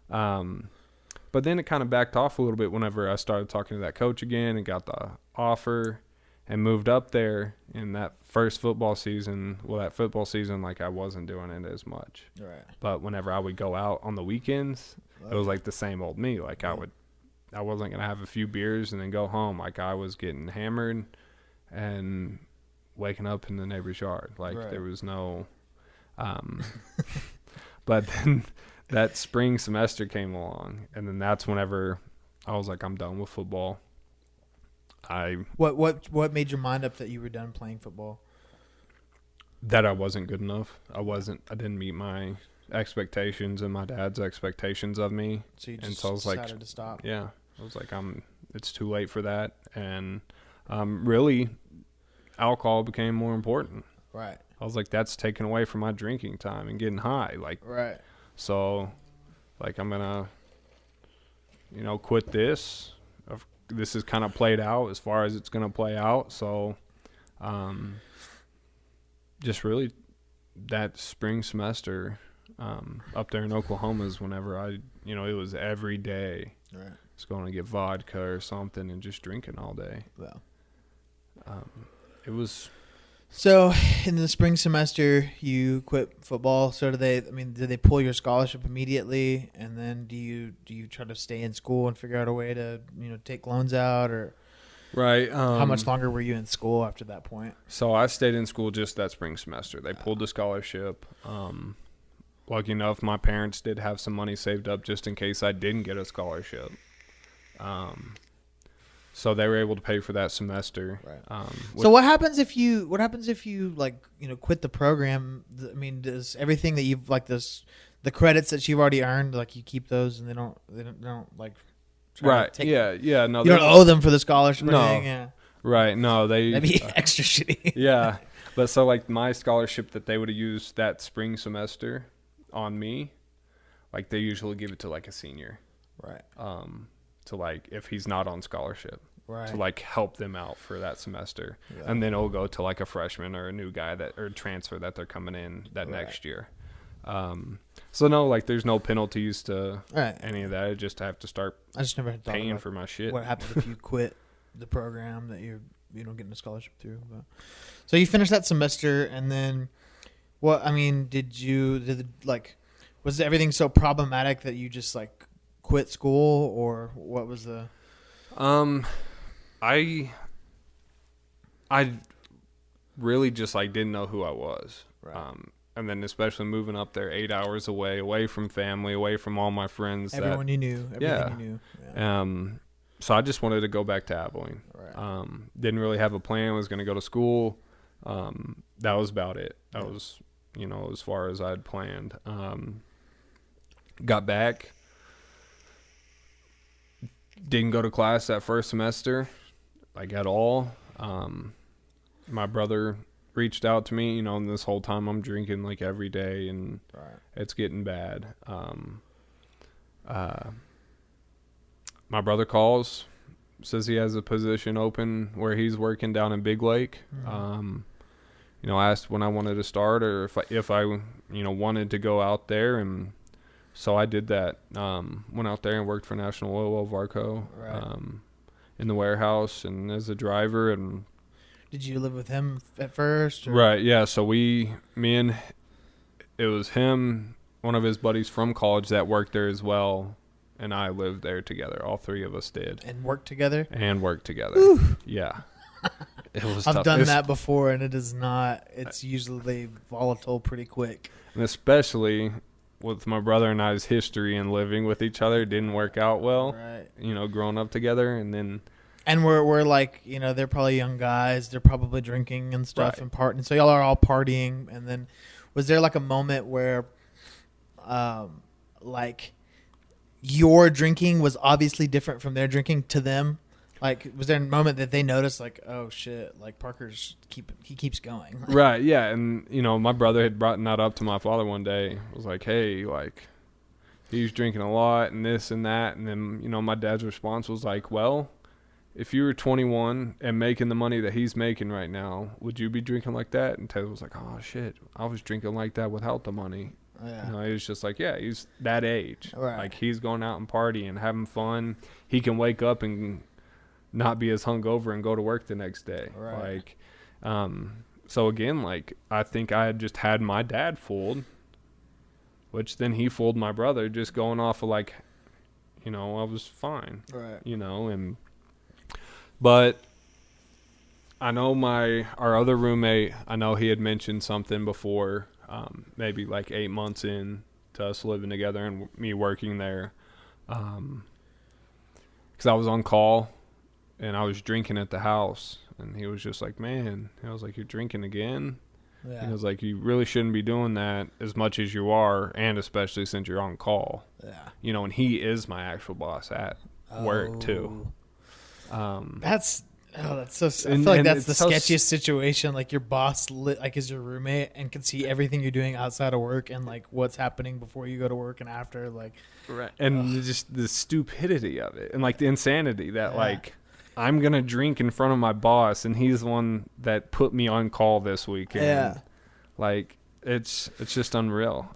but then it kind of backed off a little bit whenever I started talking to that coach again and got the offer and moved up there. In that first football season, like I wasn't doing it as much, right. But whenever I would go out on the weekends, it was like the same old me. Like I wasn't gonna have a few beers and then go home. Like I was getting hammered and waking up in the neighbor's yard. Like there was no Um, but then that spring semester came along, and then that's whenever I was like, I'm done with football. What made your mind up that you were done playing football? That I wasn't good enough. I didn't meet my expectations and my dad's expectations of me. So you and just so I was decided like, to stop. yeah, I was like, it's too late for that. And really, alcohol became more important. Right. I was like, that's taken away from my drinking time and getting high. Like, right. So, like, I'm gonna, quit this. This is kind of played out as far as it's gonna play out. So, just really that spring semester up there in Oklahoma is whenever it was every day. Right. It's going to get vodka or something and just drinking all day. Well, it was. So in the spring semester, you quit football. So did they pull your scholarship immediately? And then do you try to stay in school and figure out a way to take loans out, or right? How much longer were you in school after that point? So I stayed in school just that spring semester. They pulled the scholarship. Lucky enough, my parents did have some money saved up just in case I didn't get a scholarship. So they were able to pay for that semester. Right. So what happens if you quit the program? I mean, does everything that you've the credits that you've already earned, you keep those and they don't right. Yeah. No, you don't owe them for the scholarship. No. Or anything? Yeah. Right. No, that'd be extra shitty. Yeah. But so my scholarship that they would have used that spring semester on me, they usually give it to a senior. Right. To if he's not on scholarship. Right. To help them out for that semester. Yeah. And then it'll go to a freshman or a new guy or transfer that they're coming in that next year. So no, there's no penalties to any of that. I just have to start I just never had thought paying about for my shit. What happens if you quit the program that you don't get a scholarship through? But. So you finished that semester, and then was everything so problematic that you just quit school, or what was the? I really just didn't know who I was. Right. And then especially moving up there 8 hours away from family, away from all my friends. Everyone you knew. Everything you knew. Yeah. So I just wanted to go back to Abilene. Right. Didn't really have a plan. Was going to go to school. That was about it. That was, as far as I'd planned. Got back. Didn't go to class that first semester, at all. My brother reached out to me, and this whole time I'm drinking every day, and it's getting bad. My brother calls, says he has a position open where he's working down in Big Lake. Mm-hmm. Asked when I wanted to start or if I wanted to go out there, and so I did that. Went out there and worked for National Oil Varco, in the warehouse and as a driver. And did you live with him at first? Or? Right. Yeah. So it was him, one of his buddies from college that worked there as well, and I lived there together. All three of us did. And worked together. Whew. Yeah. It was I've tough. done that before, and it is not. It's usually volatile pretty quick. And especially with my brother and I's history and living with each other, didn't work out well. Right. Growing up together, and then. And we're they're probably young guys. They're probably drinking and stuff and partying. So y'all are all partying. And then was there a moment where, your drinking was obviously different from their drinking to them? Was there a moment that they noticed oh shit, Parker's keeps going? Right. Yeah. And, my brother had brought that up to my father one day. It was hey, he's drinking a lot and this and that. And then, my dad's response was well, if you were 21 and making the money that he's making right now, would you be drinking like that? And Ted was oh, shit, I was drinking like that without the money. Yeah. He was just yeah, he's that age. Right. He's going out and partying, having fun. He can wake up and not be as hungover and go to work the next day. Right. So again, I think I had just had my dad fooled, which then he fooled my brother just going off of I was fine. Right. But I know our other roommate, I know he had mentioned something before. maybe like 8 months in to us living together and me working there. 'Cause I was on call and I was drinking at the house, and he was just like, man, I was like, you're drinking again? Yeah. He was like, you really shouldn't be doing that as much as you are, and especially since you're on call. Yeah. You know, and he is my actual boss at work too. That's so. I And- feel like and that's the it's so sketchiest situation. Like your boss, like is your roommate and can see everything you're doing outside of work and like what's happening before you go to work and after. Like, Right. And just the stupidity of it, and like the insanity that Yeah. like I'm gonna drink in front of my boss, and he's the one that put me on call this weekend. Yeah. Like it's just unreal.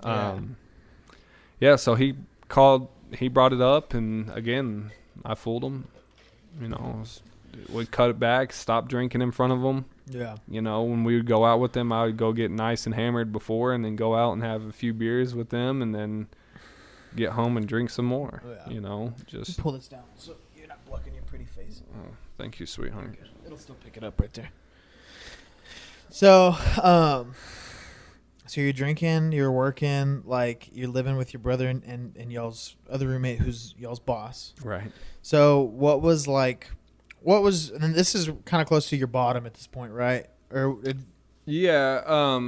Yeah. So he brought it up, and again I fooled him. You know, we cut it back, stop drinking in front of him. yeah, You know, when we would go out with them, I would go get nice and hammered before, and then go out and have a few beers with them, and then get home and drink some more. Yeah. You know, just pull this down so you're not blocking your pretty face. oh, thank you, sweetheart. It'll still pick it up right there. So, so you're drinking, you're working, like you're living with your brother and y'all's other roommate, who's y'all's boss. Right. So what was, and this is kind of close to your bottom at this point, right? Yeah.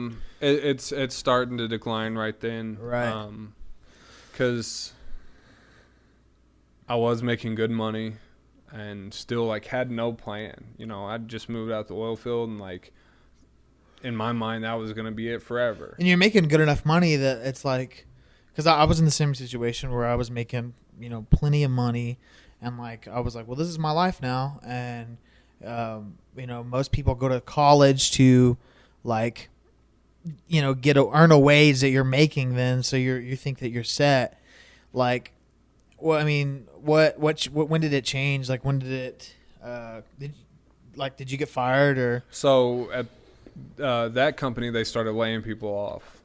It's starting to decline right then. Right. Because I was making good money and still like had no plan. You know, I'd just moved out the oil field, and like in my mind that was going to be it forever. And you're making good enough money that it's like, because I was in the same situation where I was making, plenty of money, and like I was like, well, this is my life now, and most people go to college to like, earn a wage that you're making then, so you think that you're set. Like, well, I mean, when did it change? Like, when did it? Did you get fired or? So at that company, they started laying people off.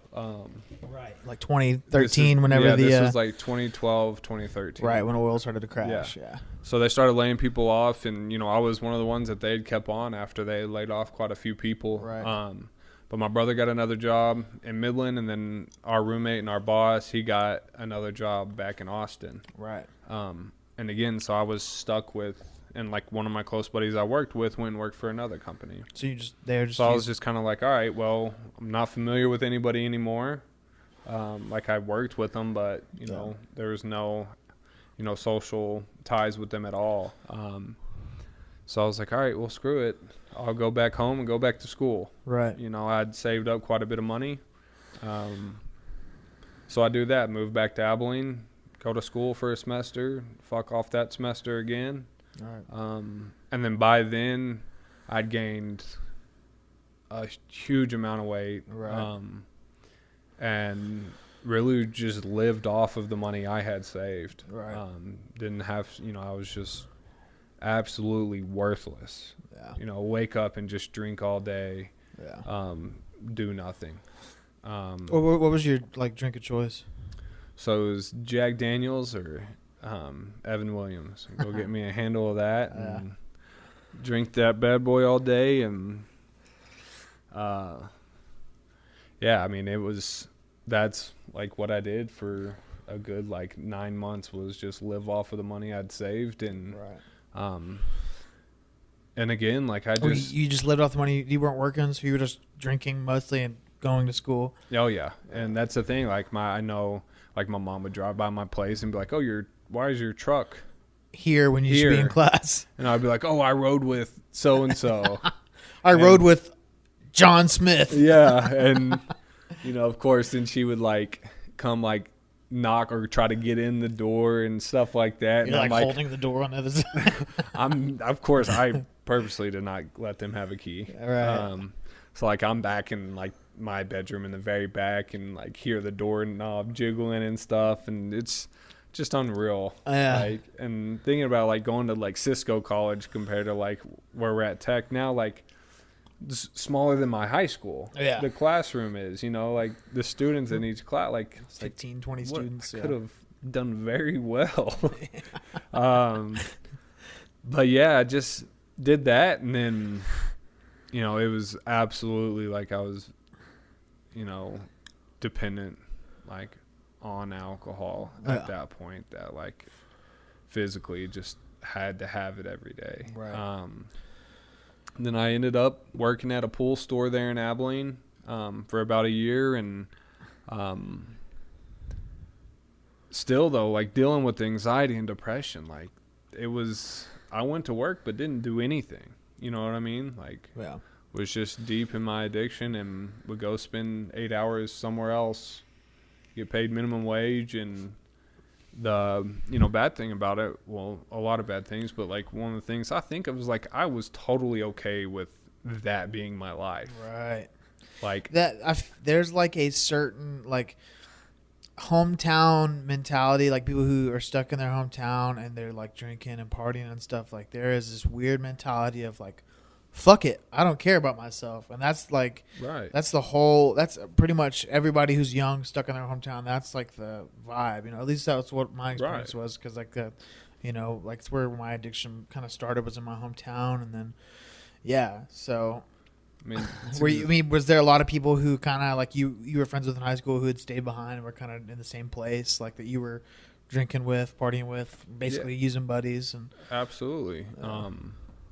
Right. Like 2013, whenever this was like 2012, 2013. Right, when oil started to crash. Yeah. So they started laying people off, and I was one of the ones that they had kept on after they had laid off quite a few people. Right. But my brother got another job in Midland, and then our roommate and our boss, he got another job back in Austin. Right. And again, so I was stuck with, and like one of my close buddies I worked with went and worked for another company. So I was just kind of like, all right, well, I'm not familiar with anybody anymore. Like I worked with them, but there was no, social ties with them at all. So I was like, all right, well, screw it. I'll go back home and go back to school. Right. I'd saved up quite a bit of money. So I do that, move back to Abilene, go to school for a semester, fuck off that semester again. All right. And then by then I'd gained a huge amount of weight. Right. And really just lived off of the money I had saved. Right. Didn't have, I was just absolutely worthless. Yeah. Wake up and just drink all day. Yeah. Do nothing. What was your drink of choice? So it was Jack Daniels or Evan Williams. Go get me a handle of that and drink that bad boy all day. And that's like what I did for a good 9 months, was just live off of the money I'd saved. And Right. And again, you just lived off the money. You weren't working, so you were just drinking mostly and going to school. Oh yeah, and that's the thing. I know my mom would drive by my place and be like, "Oh, why is your truck here when you should be in class?" And I'd be like, "Oh, I rode with so and so. I rode with John Smith." Yeah, and of course, then she would come knock or try to get in the door and stuff like that. You're and I'm holding the door on the other side. Of course, I purposely did not let them have a key. Right. So I'm back in my bedroom in the very back, and hear the doorknob jiggling and stuff, and it's just unreal. Yeah. And thinking about going to Cisco College compared to where we're at Tech now, smaller than my high school. Yeah. The classroom is, the students in each class, 15, 20 students. Could have done very well. But yeah, I just did that, and then, it was absolutely I was, dependent, like, on alcohol at that point, that, like, physically just had to have it every day. Right. Then I ended up working at a pool store there in Abilene for about a year, and still, though, like, dealing with anxiety and depression, like, I went to work but didn't do anything. You know what I mean? Like, was just deep in my addiction and would go spend 8 hours somewhere else, get paid minimum wage. And the, bad thing about it, well, a lot of bad things, but, like, one of the things I think of is, like, I was totally okay with that being my life. Right. Like that, there's like a certain like hometown mentality, like people who are stuck in their hometown and they're like drinking and partying and stuff. Like there is this weird mentality of like, fuck it, I don't care about myself. And that's like, right. That's pretty much everybody who's young, stuck in their hometown. That's like the vibe, at least that's what my experience was. Cause like like it's where my addiction kind of started, was in my hometown. And then, so I mean, was there a lot of people who kind of like you were friends with in high school who had stayed behind and were kind of in the same place, like that you were drinking with, partying with, basically using buddies? And absolutely.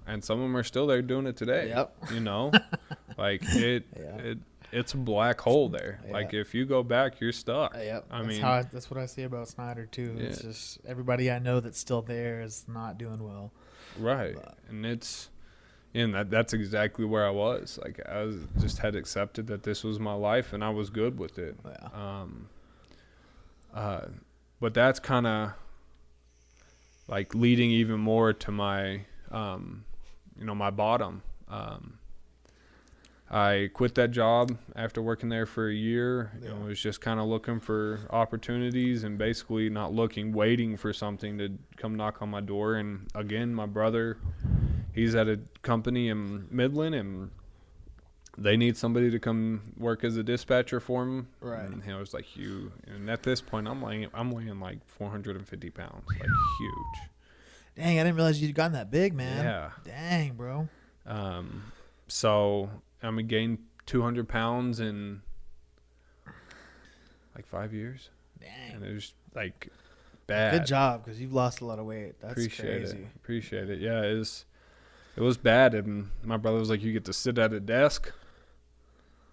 And some of them are still there doing it today. Yep. Like it's a black hole there. Yep. Like if you go back, you're stuck. Yep. That's what I see about Snyder too. Yeah. It's just everybody I know that's still there is not doing well. Right. And that's exactly where I was. Like I just had accepted that this was my life and I was good with it. Yeah. But that's kind of like leading even more to my, my bottom. I quit that job after working there for a year. Yeah. Was just kind of looking for opportunities and basically not looking, waiting for something to come knock on my door. And again, my brother, he's at a company in Midland, and they need somebody to come work as a dispatcher for him. Right. And he was like, and at this point, I'm weighing like 450 pounds, like huge. Dang, I didn't realize you'd gotten that big, man. Yeah. Dang, bro. So I gained 200 pounds in like 5 years. Dang. And it was like bad. Good job, because you've lost a lot of weight. That's crazy. Appreciate it. Yeah, it was bad. And my brother was like, you get to sit at a desk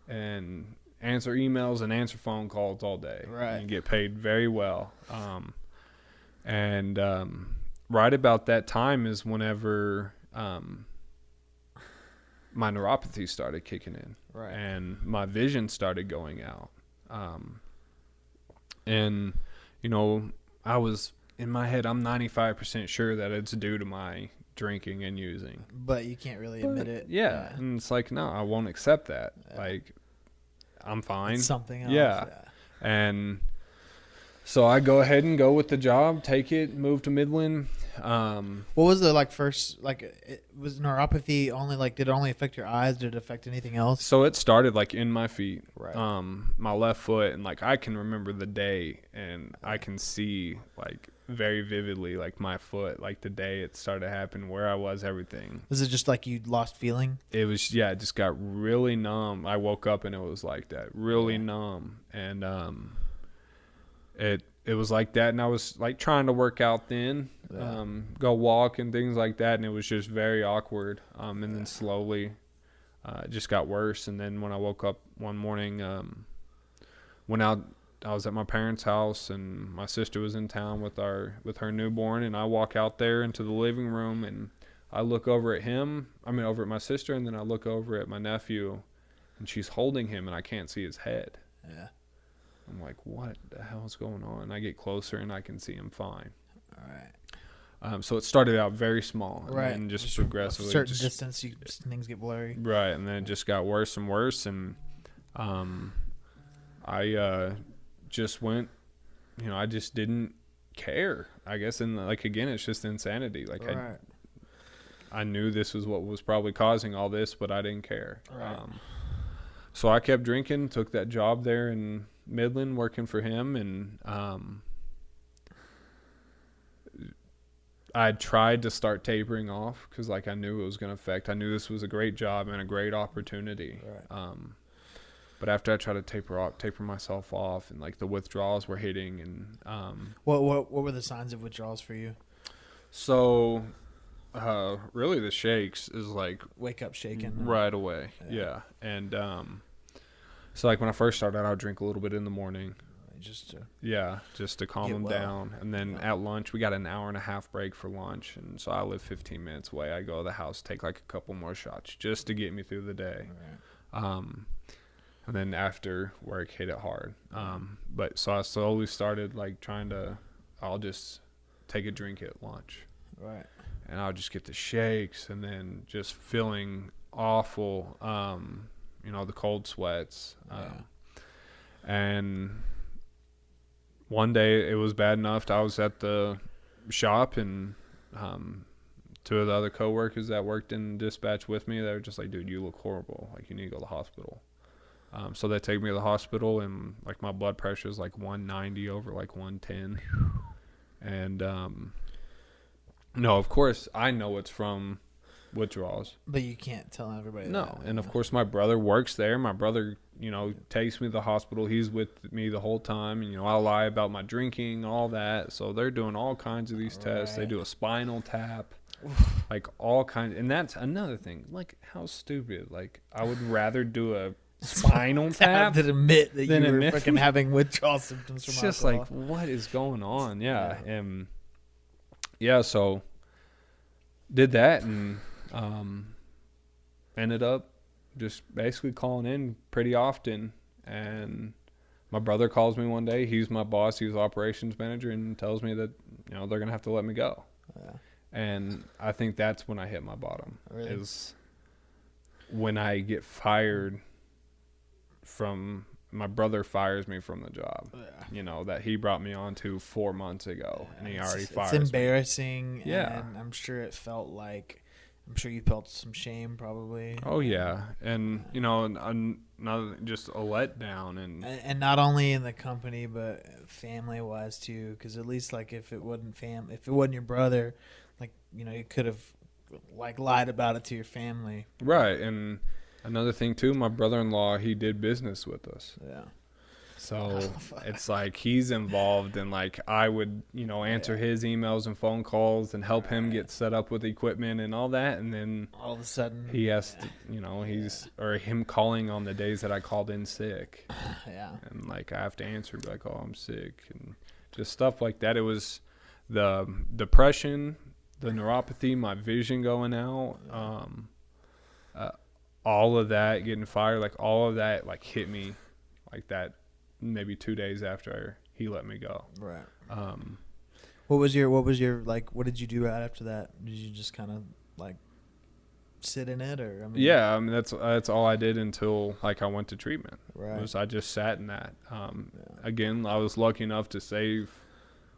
and answer emails and answer phone calls all day. Right. And you get paid very well. Right about that time is whenever my neuropathy started kicking in. Right. And my vision started going out. And I was in my head, I'm 95% sure that it's due to my drinking and using. But you can't really admit it. Yeah. And it's like, no, I won't accept that. Yeah. Like, I'm fine. It's something else. Yeah. And so I go ahead and go with the job, take it, move to Midland. What was the first was neuropathy only did it only affect your eyes? Did it affect anything else? So it started in my feet, right? My left foot, and I can remember the day, and I can see very vividly my foot, the day it started happening, where I was, everything. Was it just you lost feeling? It was, it just got really numb. I woke up and it was like that, really numb, and it was like that, and I was trying to work out then, go walk and things like that, and it was just very awkward. And then slowly, it just got worse. And then when I woke up one morning, I was at my parents' house, and my sister was in town with her newborn, and I walk out there into the living room, and I look over at over at my sister, and then I look over at my nephew, and she's holding him, and I can't see his head. Yeah. I'm like, what the hell is going on? I get closer and I can see him fine. All right. So it started out very small, right, and just progressively, a certain distance, things get blurry. Right, and then it just got worse and worse, and I just went, I just didn't care, I guess. And again, it's just insanity. Right. I knew this was what was probably causing all this, but I didn't care. Right. So I kept drinking, took that job there in Midland working for him, and I tried to start tapering off because I knew it was going to affect. I knew this was a great job and a great opportunity. Right. But after I tried to taper myself off, and like the withdrawals were hitting, and What were the signs of withdrawals for you? so really the shakes is like Wake up shaking. right away. Yeah. And so like when I first started, I would drink a little bit in the morning. Just to calm them down. And then at lunch, we got an hour and a half break for lunch. And so I live 15 minutes away. I go to the house, take like a couple more shots just to get me through the day. Right. And then after work, hit it hard. But so I slowly started like I'll just take a drink at lunch. Right. And I'll just get the shakes and then just feeling awful, the cold sweats. And one day it was bad enough I was at the shop, and two of the other coworkers that worked in dispatch with me, they were just like, dude, you look horrible. Like, you need to go to the hospital. So they take me to the hospital, and like my blood pressure is like 190 over like 110. And no, of course I know it's from withdrawals. But you can't tell everybody No. that. And of course my brother works there. My brother, takes me to the hospital. He's with me the whole time. And, I lie about my drinking, all that. So they're doing all kinds of these tests. They do a spinal tap, like all kinds. And that's another thing. Like, how stupid. Like, I would rather do a spinal tap than admit that you were freaking having withdrawal symptoms from alcohol. It's just like, what is going on? Yeah. And so did that, and ended up just basically calling in pretty often. And my brother calls me one day. He's my boss. He's operations manager, and tells me that they're gonna have to let me go. And I think that's when I hit my bottom. Really? Is when I get fired from my brother fires me from the job. That he brought me on to 4 months ago, and he already fires me. It's embarrassing. And I'm sure you felt some shame probably. Oh yeah. And another, just a letdown, and not only in the company but family wise too, because at least like if it wasn't your brother, like you could have like lied about it to your family. Right. And another thing too, my brother-in-law, he did business with us. Yeah. So it's like he's involved, and like I would, answer his emails and phone calls and help him get set up with equipment and all that. And then all of a sudden he has to, or him calling on the days that I called in sick. Yeah. And like I have to answer, be like, oh, I'm sick, and just stuff like that. It was the depression, the neuropathy, my vision going out, all of that, getting fired, like all of that, like hit me like that maybe 2 days after he let me go. Right. What was your like, what did you do right after that? Did you just kind of like sit in it, or? That's all I did until like I went to treatment. Right. I just sat in that. Again, I was lucky enough to save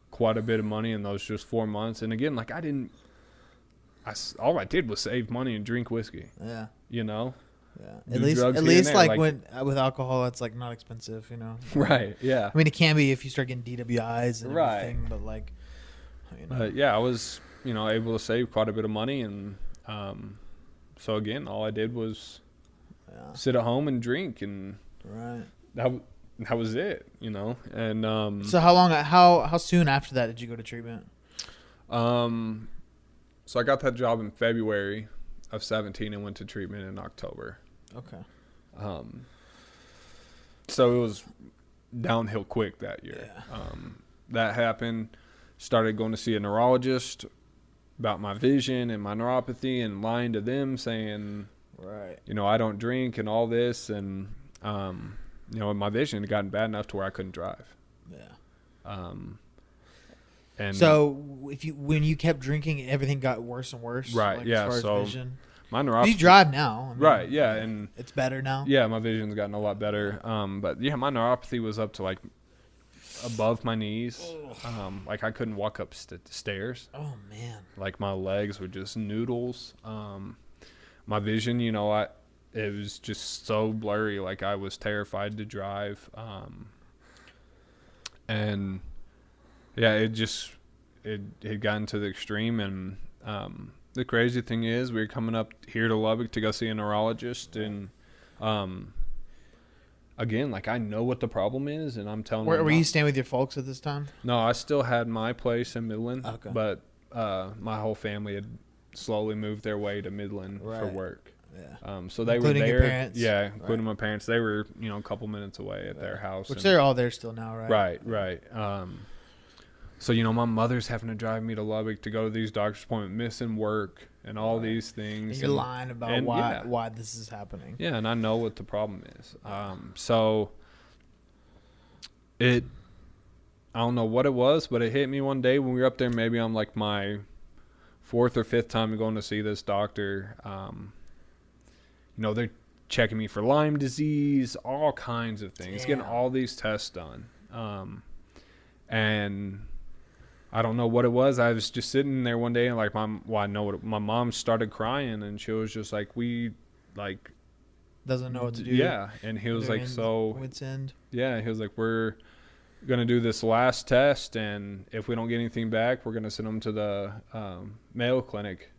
quite a bit of money in those just 4 months. And again, like all I did was save money and drink whiskey. Yeah. Yeah. At least like when with alcohol, it's like not expensive, Right. Yeah. I mean, it can be if you start getting DWIs and everything, but like, I was, able to save quite a bit of money. And, so again, all I did was sit at home and drink, and that was it, and, so how soon after that did you go to treatment? So I got that job in February of 2017 and went to treatment in October. Okay. So it was downhill quick that year. Yeah. That happened. Started going to see a neurologist about my vision and my neuropathy, and lying to them saying, I don't drink and all this. And, my vision had gotten bad enough to where I couldn't drive. Yeah. And so when you kept drinking, everything got worse and worse. Right. Like, yeah. As far so as vision. My neuropathy. You drive now. Right. Yeah. And it's better now. Yeah. My vision's gotten a lot better. But yeah, my neuropathy was up to like above my knees. Like I couldn't walk up stairs. Oh man. Like my legs were just noodles. My vision, it was just so blurry. Like I was terrified to drive. And yeah, it had gotten to the extreme. And the crazy thing is, we were coming up here to Lubbock to go see a neurologist, and again, like, I know what the problem is, and I'm telling Were them. you staying with your folks at this time? No, I still had my place in Midland, Okay. but my whole family had slowly moved their way to Midland for Right. work. Yeah. So they Including were your there. parents? Yeah, including Right. my parents. They were, a couple minutes away at their house. Which and- they're all there still now, right? Right. So, my mother's having to drive me to Lubbock to go to these doctor's appointments, missing work and all these things. And you're lying about and why this is happening. Yeah, and I know what the problem is. So I don't know what it was, but it hit me one day when we were up there. Maybe I'm like my 4th or 5th time going to see this doctor. They're checking me for Lyme disease, all kinds of things, getting all these tests done. And I don't know what it was. I was just sitting there one day and like I know what my mom started crying, and she was just like, doesn't know what to do. Yeah. And he was like, wit's end. Yeah, he was like, we're going to do this last test, and if we don't get anything back, we're going to send them to the Mayo Clinic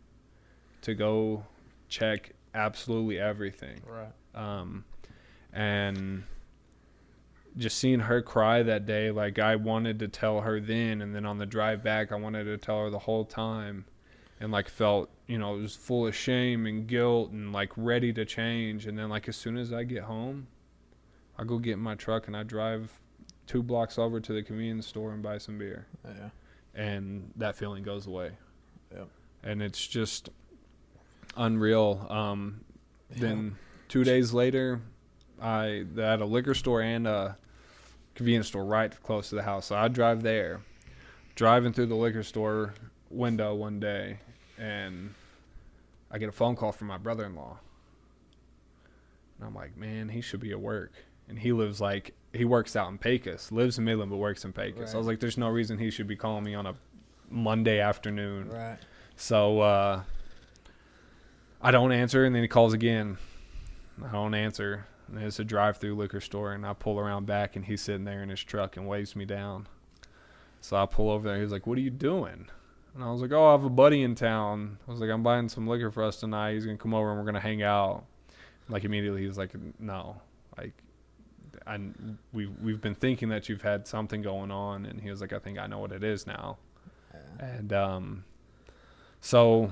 to go check absolutely everything. Right. And just seeing her cry that day, like, I wanted to tell her then, and then on the drive back, I wanted to tell her the whole time, and like felt, it was full of shame and guilt and like ready to change. And then like as soon as I get home, I go get in my truck and I drive 2 blocks over to the convenience store and buy some beer. Yeah. And that feeling goes away. Yep. And it's just unreal. Then 2 days later, I had a liquor store and a convenience store right close to the house. So I drive there, driving through the liquor store window one day, and I get a phone call from my brother-in-law. And I'm like, man, he should be at work. And he works out in Pecos, lives in Midland, but works in Pecos. Right. I was like, there's no reason he should be calling me on a Monday afternoon. Right. So I don't answer, and then he calls again. I don't answer. And it's a drive-through liquor store, and I pull around back, and he's sitting there in his truck and waves me down. So I pull over there. He's like, what are you doing? And I was like, oh, I have a buddy in town. I was like, I'm buying some liquor for us tonight. He's going to come over, and we're going to hang out. Like, immediately, he was like, no. Like, we've been thinking that you've had something going on. And he was like, I think I know what it is now. Yeah. And so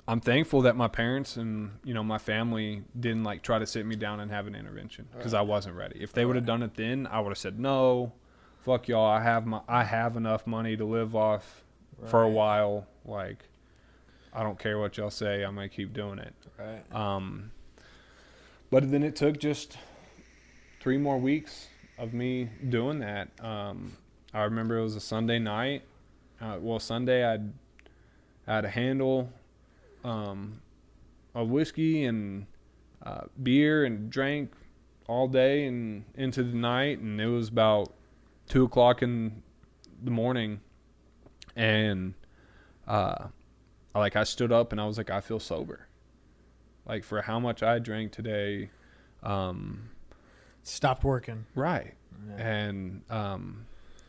I'm thankful that my parents and, my family didn't like try to sit me down and have an intervention, because I wasn't ready. If they would have done it then, I would have said, no, fuck y'all. I have enough money to live off for a while. Like, I don't care what y'all say. I'm going to keep doing it. Right. But then it took just 3 more weeks of me doing that. I remember it was a Sunday night. Sunday I had a handle of whiskey and beer and drank all day and into the night, and it was about 2 o'clock in the morning, and I stood up and I was like, I feel sober. Like, for how much I drank today. Stopped working. Right. Yeah.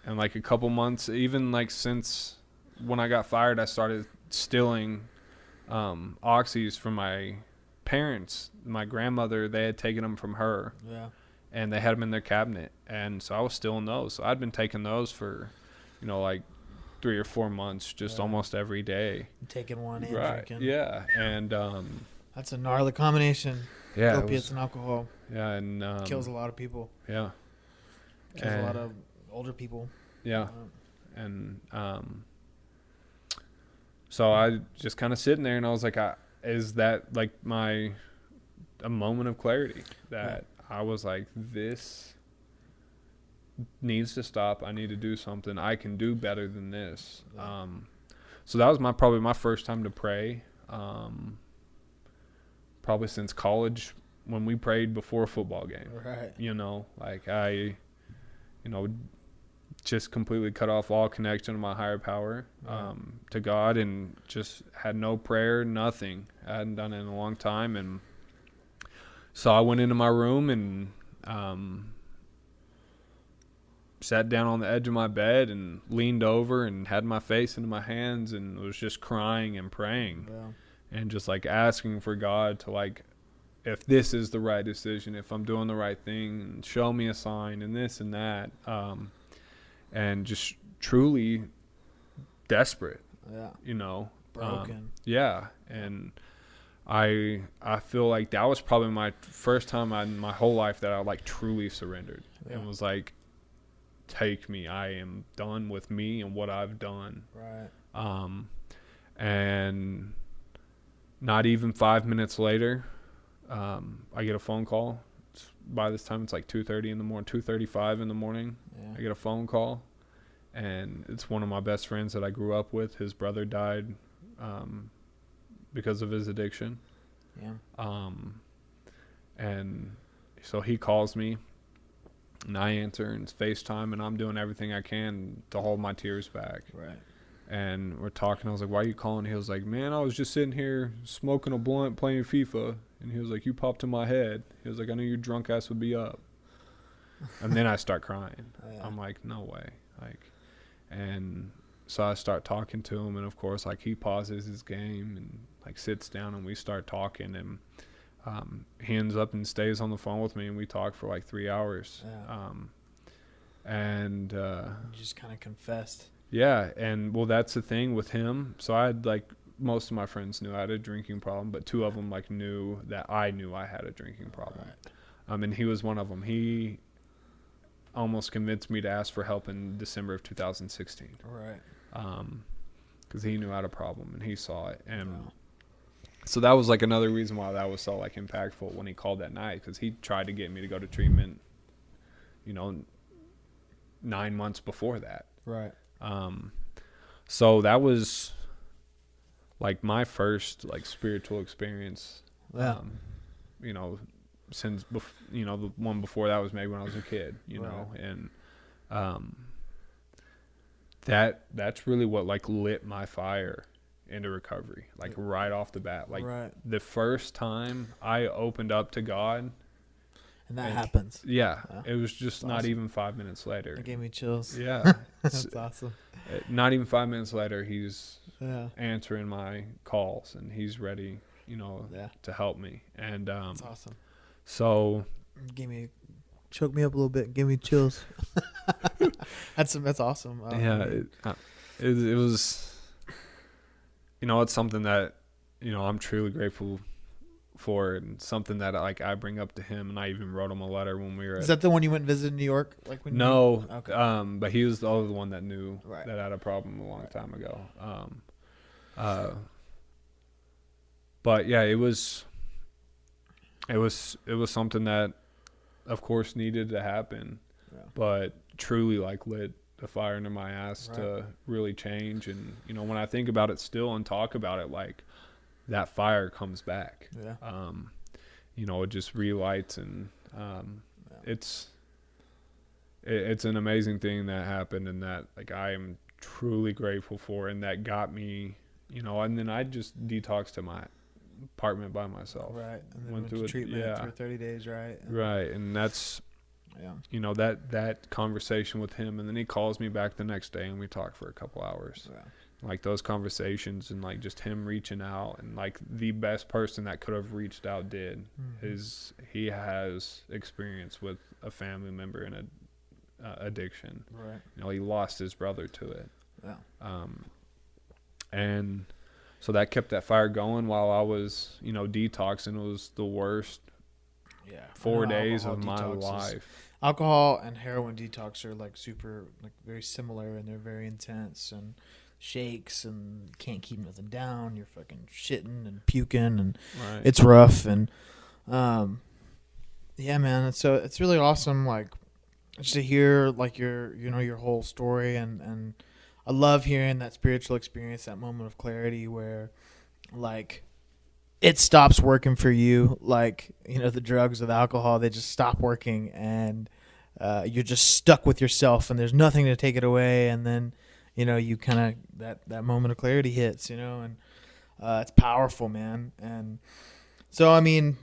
And like a couple months, even like since when I got fired, I started stealing oxys from my parents. My grandmother, they had taken them from her. Yeah. And they had them in their cabinet. And so I was stealing those. So I'd been taking those for, like 3 or 4 months, just almost every day. Taking one and drinking. Yeah. And that's a gnarly combination. Yeah. Opiates and alcohol. Yeah. And kills a lot of people. Yeah. Kills a lot of older people. Yeah. And so I just kind of sitting there, and I was like, is that like a moment of clarity that I was like, this needs to stop. I need to do something. I can do better than this. So that was probably my first time to pray. Probably since college, when we prayed before a football game. Right. Like I just completely cut off all connection to my higher power, to God, and just had no prayer, nothing. I hadn't done it in a long time. And so I went into my room and sat down on the edge of my bed and leaned over and had my face into my hands and was just crying and praying. Yeah. And just like asking for God to like if this is the right decision, if I'm doing the right thing, and show me a sign and this and that, and just truly desperate, Yeah. you know, Broken. yeah. And I feel like that was probably my first time in my whole life that I like truly surrendered and was like, take me, I am done with me and what I've done. Right. And not even 5 minutes later, I get a phone call. By this time, it's like 2:30 in the morning, 2:35 in the morning. Yeah. I get a phone call, and it's one of my best friends that I grew up with. His brother died because of his addiction. Yeah. And so he calls me, and I answer, and it's FaceTime, and I'm doing everything I can to hold my tears back. Right. And we're talking. I was like, why are you calling? He was like, man, I was just sitting here smoking a blunt, playing FIFA. And he was like, you popped in my head. He was like, I knew your drunk ass would be up. And then I start crying. Yeah. I'm like, no way. And so I start talking to him. And, of course, like, he pauses his game and, like, sits down and we start talking. And he ends up and stays on the phone with me. And we talk for, like, 3 hours. Yeah. You just kind of confessed. Yeah, and well, that's the thing with him. So I had, like, most of my friends knew I had a drinking problem, but two of them, like, knew that I knew I had a drinking problem. Right. And he was one of them. He almost convinced me to ask for help in December of 2016. Right. Because he knew I had a problem and he saw it. And so that was, like, another reason why that was so, like, impactful when he called that night, because he tried to get me to go to treatment, 9 months before that. Right. So that was, like, my first, like, spiritual experience. Yeah. Since the one before that was maybe when I was a kid, know, and that's really what, like, lit my fire into recovery, like, right off the bat. Like, the first time I opened up to God. And that happens. Yeah. It was just not even 5 minutes later. It gave me chills. Yeah. That's awesome. Not even 5 minutes later, he's answering my calls and he's ready, to help me. And that's awesome. So choke me up a little bit, give me chills. That's awesome. It was, it's something that, I'm truly grateful for, and something that, like, I bring up to him, and I even wrote him a letter when we were. Is that the one you went and visited in New York? Like, when no, okay. But he was the other one that knew that I had a problem a long time ago. But yeah, it was something that, of course, needed to happen, but truly, like, lit the fire under my ass to really change. And when I think about it still and talk about it, like, that fire comes back. It just relights, and it's an amazing thing that happened, and that, like, I am truly grateful for, and that got me, and then I just detoxed to my apartment by myself. Right. And then went to treatment for 30 days, right? Right. And that's, that conversation with him, and then he calls me back the next day and we talk for a couple hours. Yeah. Like, those conversations, and, like, just him reaching out, and, like, the best person that could have reached out did, is he has experience with a family member in a addiction. Right. He lost his brother to it. Yeah. And so that kept that fire going while I was, detoxing. It was the worst 4 days of my life. Alcohol and heroin detox are, like, super, like, very similar, and they're very intense, and shakes, and can't keep nothing down. You're fucking shitting and puking, and it's rough. And yeah, man, it's really awesome, like, just to hear, like, your whole story, and I love hearing that spiritual experience, that moment of clarity where, like, it stops working for you, like, the drugs or the alcohol, they just stop working, and you're just stuck with yourself, and there's nothing to take it away. And then you kind of, that moment of clarity hits, and it's powerful, man. And so, I mean,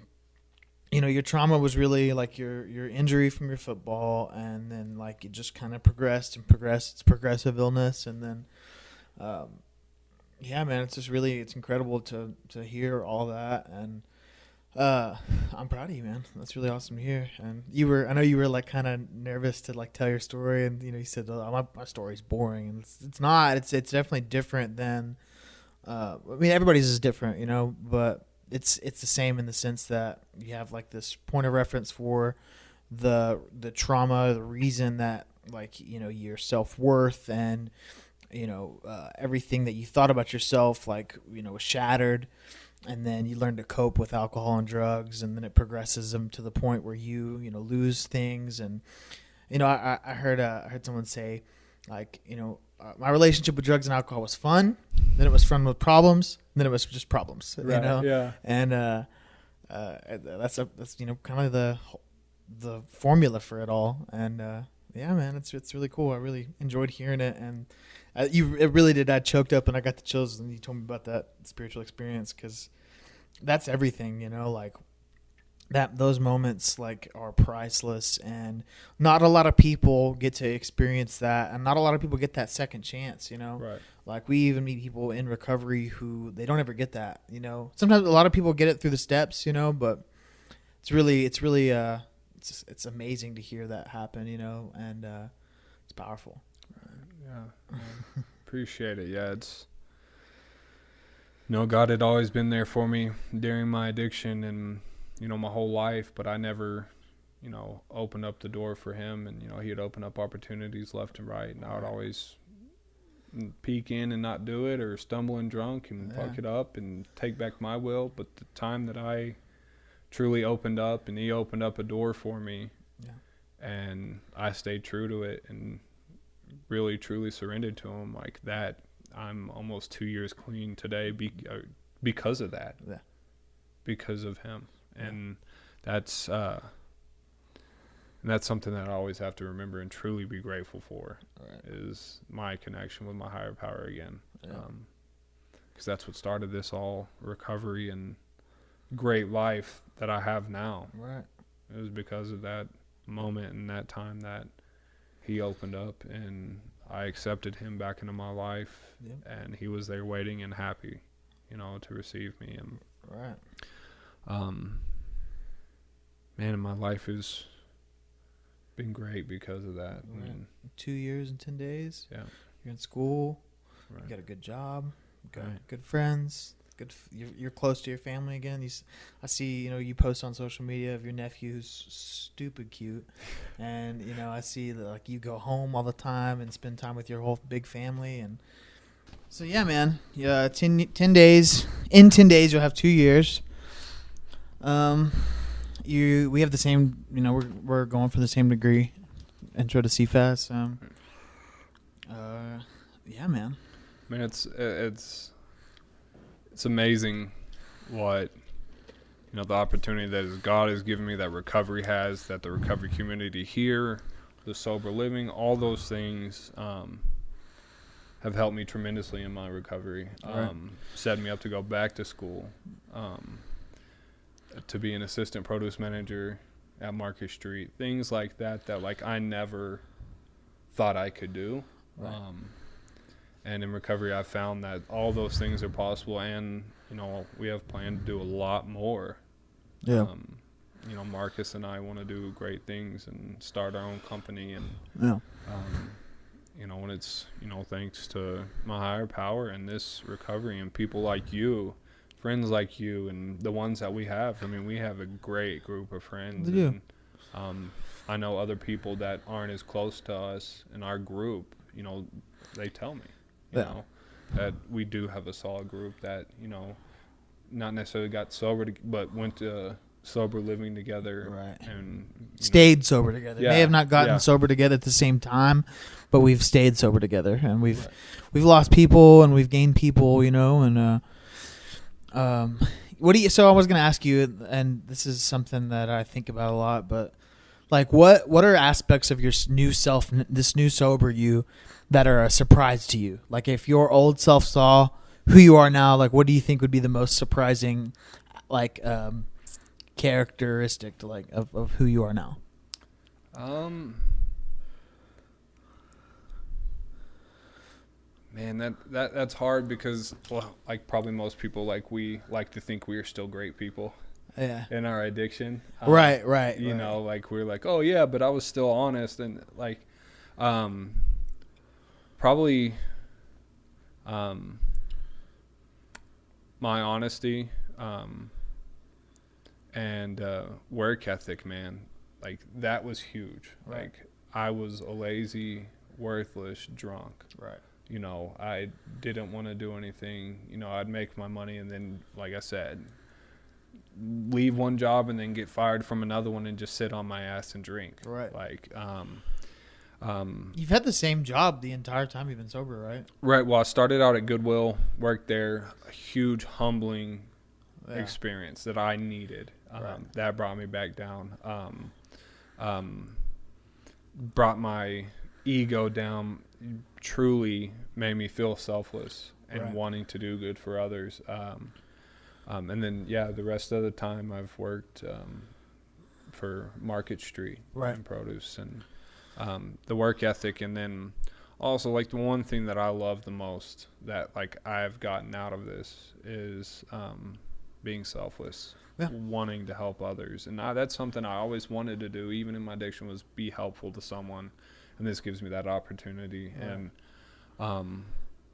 your trauma was really, like, your injury from your football, and then, like, it just kind of progressed. It's progressive illness, and then yeah, man, it's just really, it's incredible to hear all that. And I'm proud of you, man. That's really awesome to hear. And I know you were like kind of nervous to like tell your story, and you said, oh, my story's boring, and it's not. It's definitely different than. I mean, everybody's is different, but it's the same in the sense that you have like this point of reference for the trauma, the reason that like your self-worth and everything that you thought about yourself like was shattered, and then you learn to cope with alcohol and drugs, and then it progresses them to the point where you lose things. And I heard someone say like my relationship with drugs and alcohol was fun, then it was fun with problems, then it was just problems, right, yeah. And that's kind of the formula for it all. And yeah, man, it's really cool. I really enjoyed hearing it, and it really did. I choked up and I got the chills when you told me about that spiritual experience, because that's everything, like that. Those moments like are priceless, and not a lot of people get to experience that, and not a lot of people get that second chance. Right. Like we even meet people in recovery who they don't ever get that. Sometimes a lot of people get it through the steps, but it's really it's amazing to hear that happen, and it's powerful. Yeah. Appreciate it. Yeah, it's God had always been there for me during my addiction and my whole life, but I never opened up the door for him, and he'd open up opportunities left and right, and I would always peek in and not do it, or stumble and drunk and fuck it up and take back my will. But the time that I truly opened up and he opened up a door for me, and I stayed true to it and really truly surrendered to him like that, I'm almost 2 years clean today because of that. Yeah. Because of him. And that's something that I always have to remember and truly be grateful for, is my connection with my higher power again. Because that's what started this all recovery and great life that I have now. Right. It was because of that moment and that time that he opened up, and I accepted him back into my life, and he was there waiting and happy, to receive me. And man, my life has been great because of that. Right. I mean, 2 years and 10 days. Yeah. You're in school. Right. You got a good job. You got good friends. You're close to your family again. I see, you post on social media of your nephew who's stupid cute, and I see that like you go home all the time and spend time with your whole big family. And so yeah, man, 10 days. In 10 days, you'll have 2 years. We have the same. We're going for the same degree, intro to CFAS. Yeah, man. Man, it's amazing what the opportunity that God has given me, that recovery has, that the recovery community here, the sober living, all those things have helped me tremendously in my recovery. Set me up to go back to school, to be an assistant produce manager at Market Street, things like that like I never thought I could do. Right. And in recovery, I found that all those things are possible, and we have planned to do a lot more. Yeah. Marcus and I want to do great things and start our own company, and and it's thanks to my higher power and this recovery and people like you, friends like you, and the ones that we have. I mean, we have a great group of friends. We do. And I know other people that aren't as close to us in our group. They tell me. You know, that we do have a solid group that, not necessarily got sober, but went to sober living together. Right. And stayed sober together. Yeah, May have not gotten sober together at the same time, but we've stayed sober together, and we've lost people and we've gained people, and so I was going to ask you, and this is something that I think about a lot, but like what are aspects of your new self, this new sober you, that are a surprise to you? Like if your old self saw who you are now, like what do you think would be the most surprising, like characteristic, like of who you are now? Man, that's hard because, well, like probably most people, like we like to think we are still great people. Yeah. in our addiction. Right. You know, like we're like, oh yeah, but I was still honest, and like, probably, my honesty, and work ethic, man, like that was huge. Right. Like I was a lazy, worthless drunk. Right. You know, I didn't want to do anything. You know, I'd make my money and then, like I said, leave one job and then get fired from another one and just sit on my ass and drink. Right. Like, You've had the same job the entire time you've been sober, right? right. Well, I started out at Goodwill, worked there, a huge humbling Yeah. experience that I needed. Right. That brought me back down. Brought my ego down, truly made me feel selfless and Right. wanting to do good for others. And then, yeah, the rest of the time I've worked for Market Street Right. and produce and the work ethic. And then also, like, the one thing that I love the most that, like, I've gotten out of this is being selfless, wanting to help others. And that's something I always wanted to do, even in my addiction, was be helpful to someone. And this gives me that opportunity. Right. And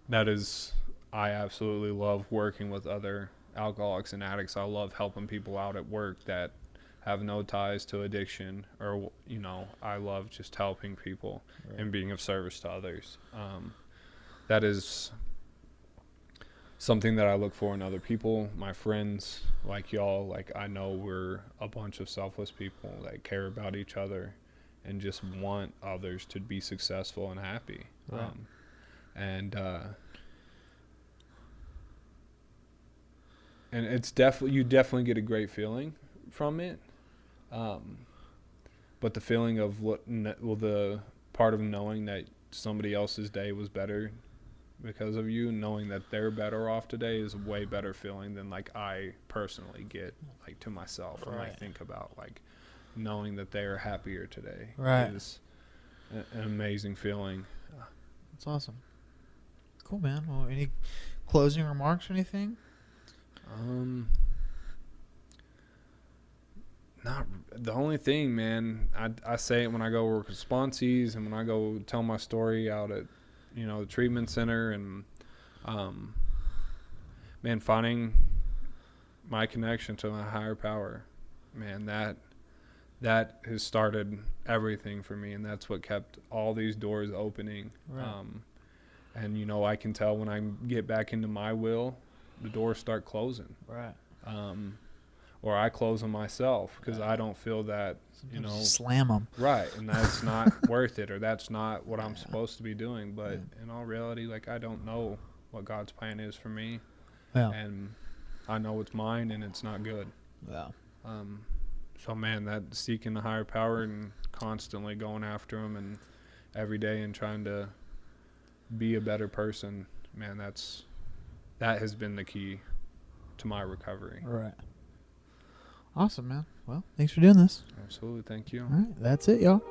that is, I absolutely love working with other alcoholics and addicts. I love helping people out at work that have no ties to addiction, or, you know, I love just helping people and being of service to others. That is something that I look for in other people, my friends like y'all. Like, I know we're a bunch of selfless people that care about each other and just want others to be successful and happy. Right. And it's you definitely get a great feeling from it. But the feeling of the part of knowing that somebody else's day was better because of you, knowing that they're better off today, is a way better feeling than, like, I personally get, like, to myself when I think about, like, knowing that they are happier today. Right. Is an amazing feeling. That's awesome. Cool, man. Well, any closing remarks or anything? Not the only thing, man. I say it when I go work with sponsees and when I go tell my story out at, you know, the treatment center, and man, finding my connection to my higher power, man, that has started everything for me, and that's what kept all these doors opening. Right. And, you know, I can tell when I get back into my will, the doors start closing. Right. Or I close them myself because I don't feel that, you know. Slam them. Right, and that's not worth it, or that's not what I'm supposed to be doing. But in all reality, like, I don't know what God's plan is for me. Yeah. And I know it's mine, and it's not good. Yeah. So, man, that seeking the higher power and constantly going after him and every day and trying to be a better person, man, that has been the key to my recovery. Right. Awesome, man. Well, thanks for doing this. Absolutely. Thank you. All right. That's it, y'all.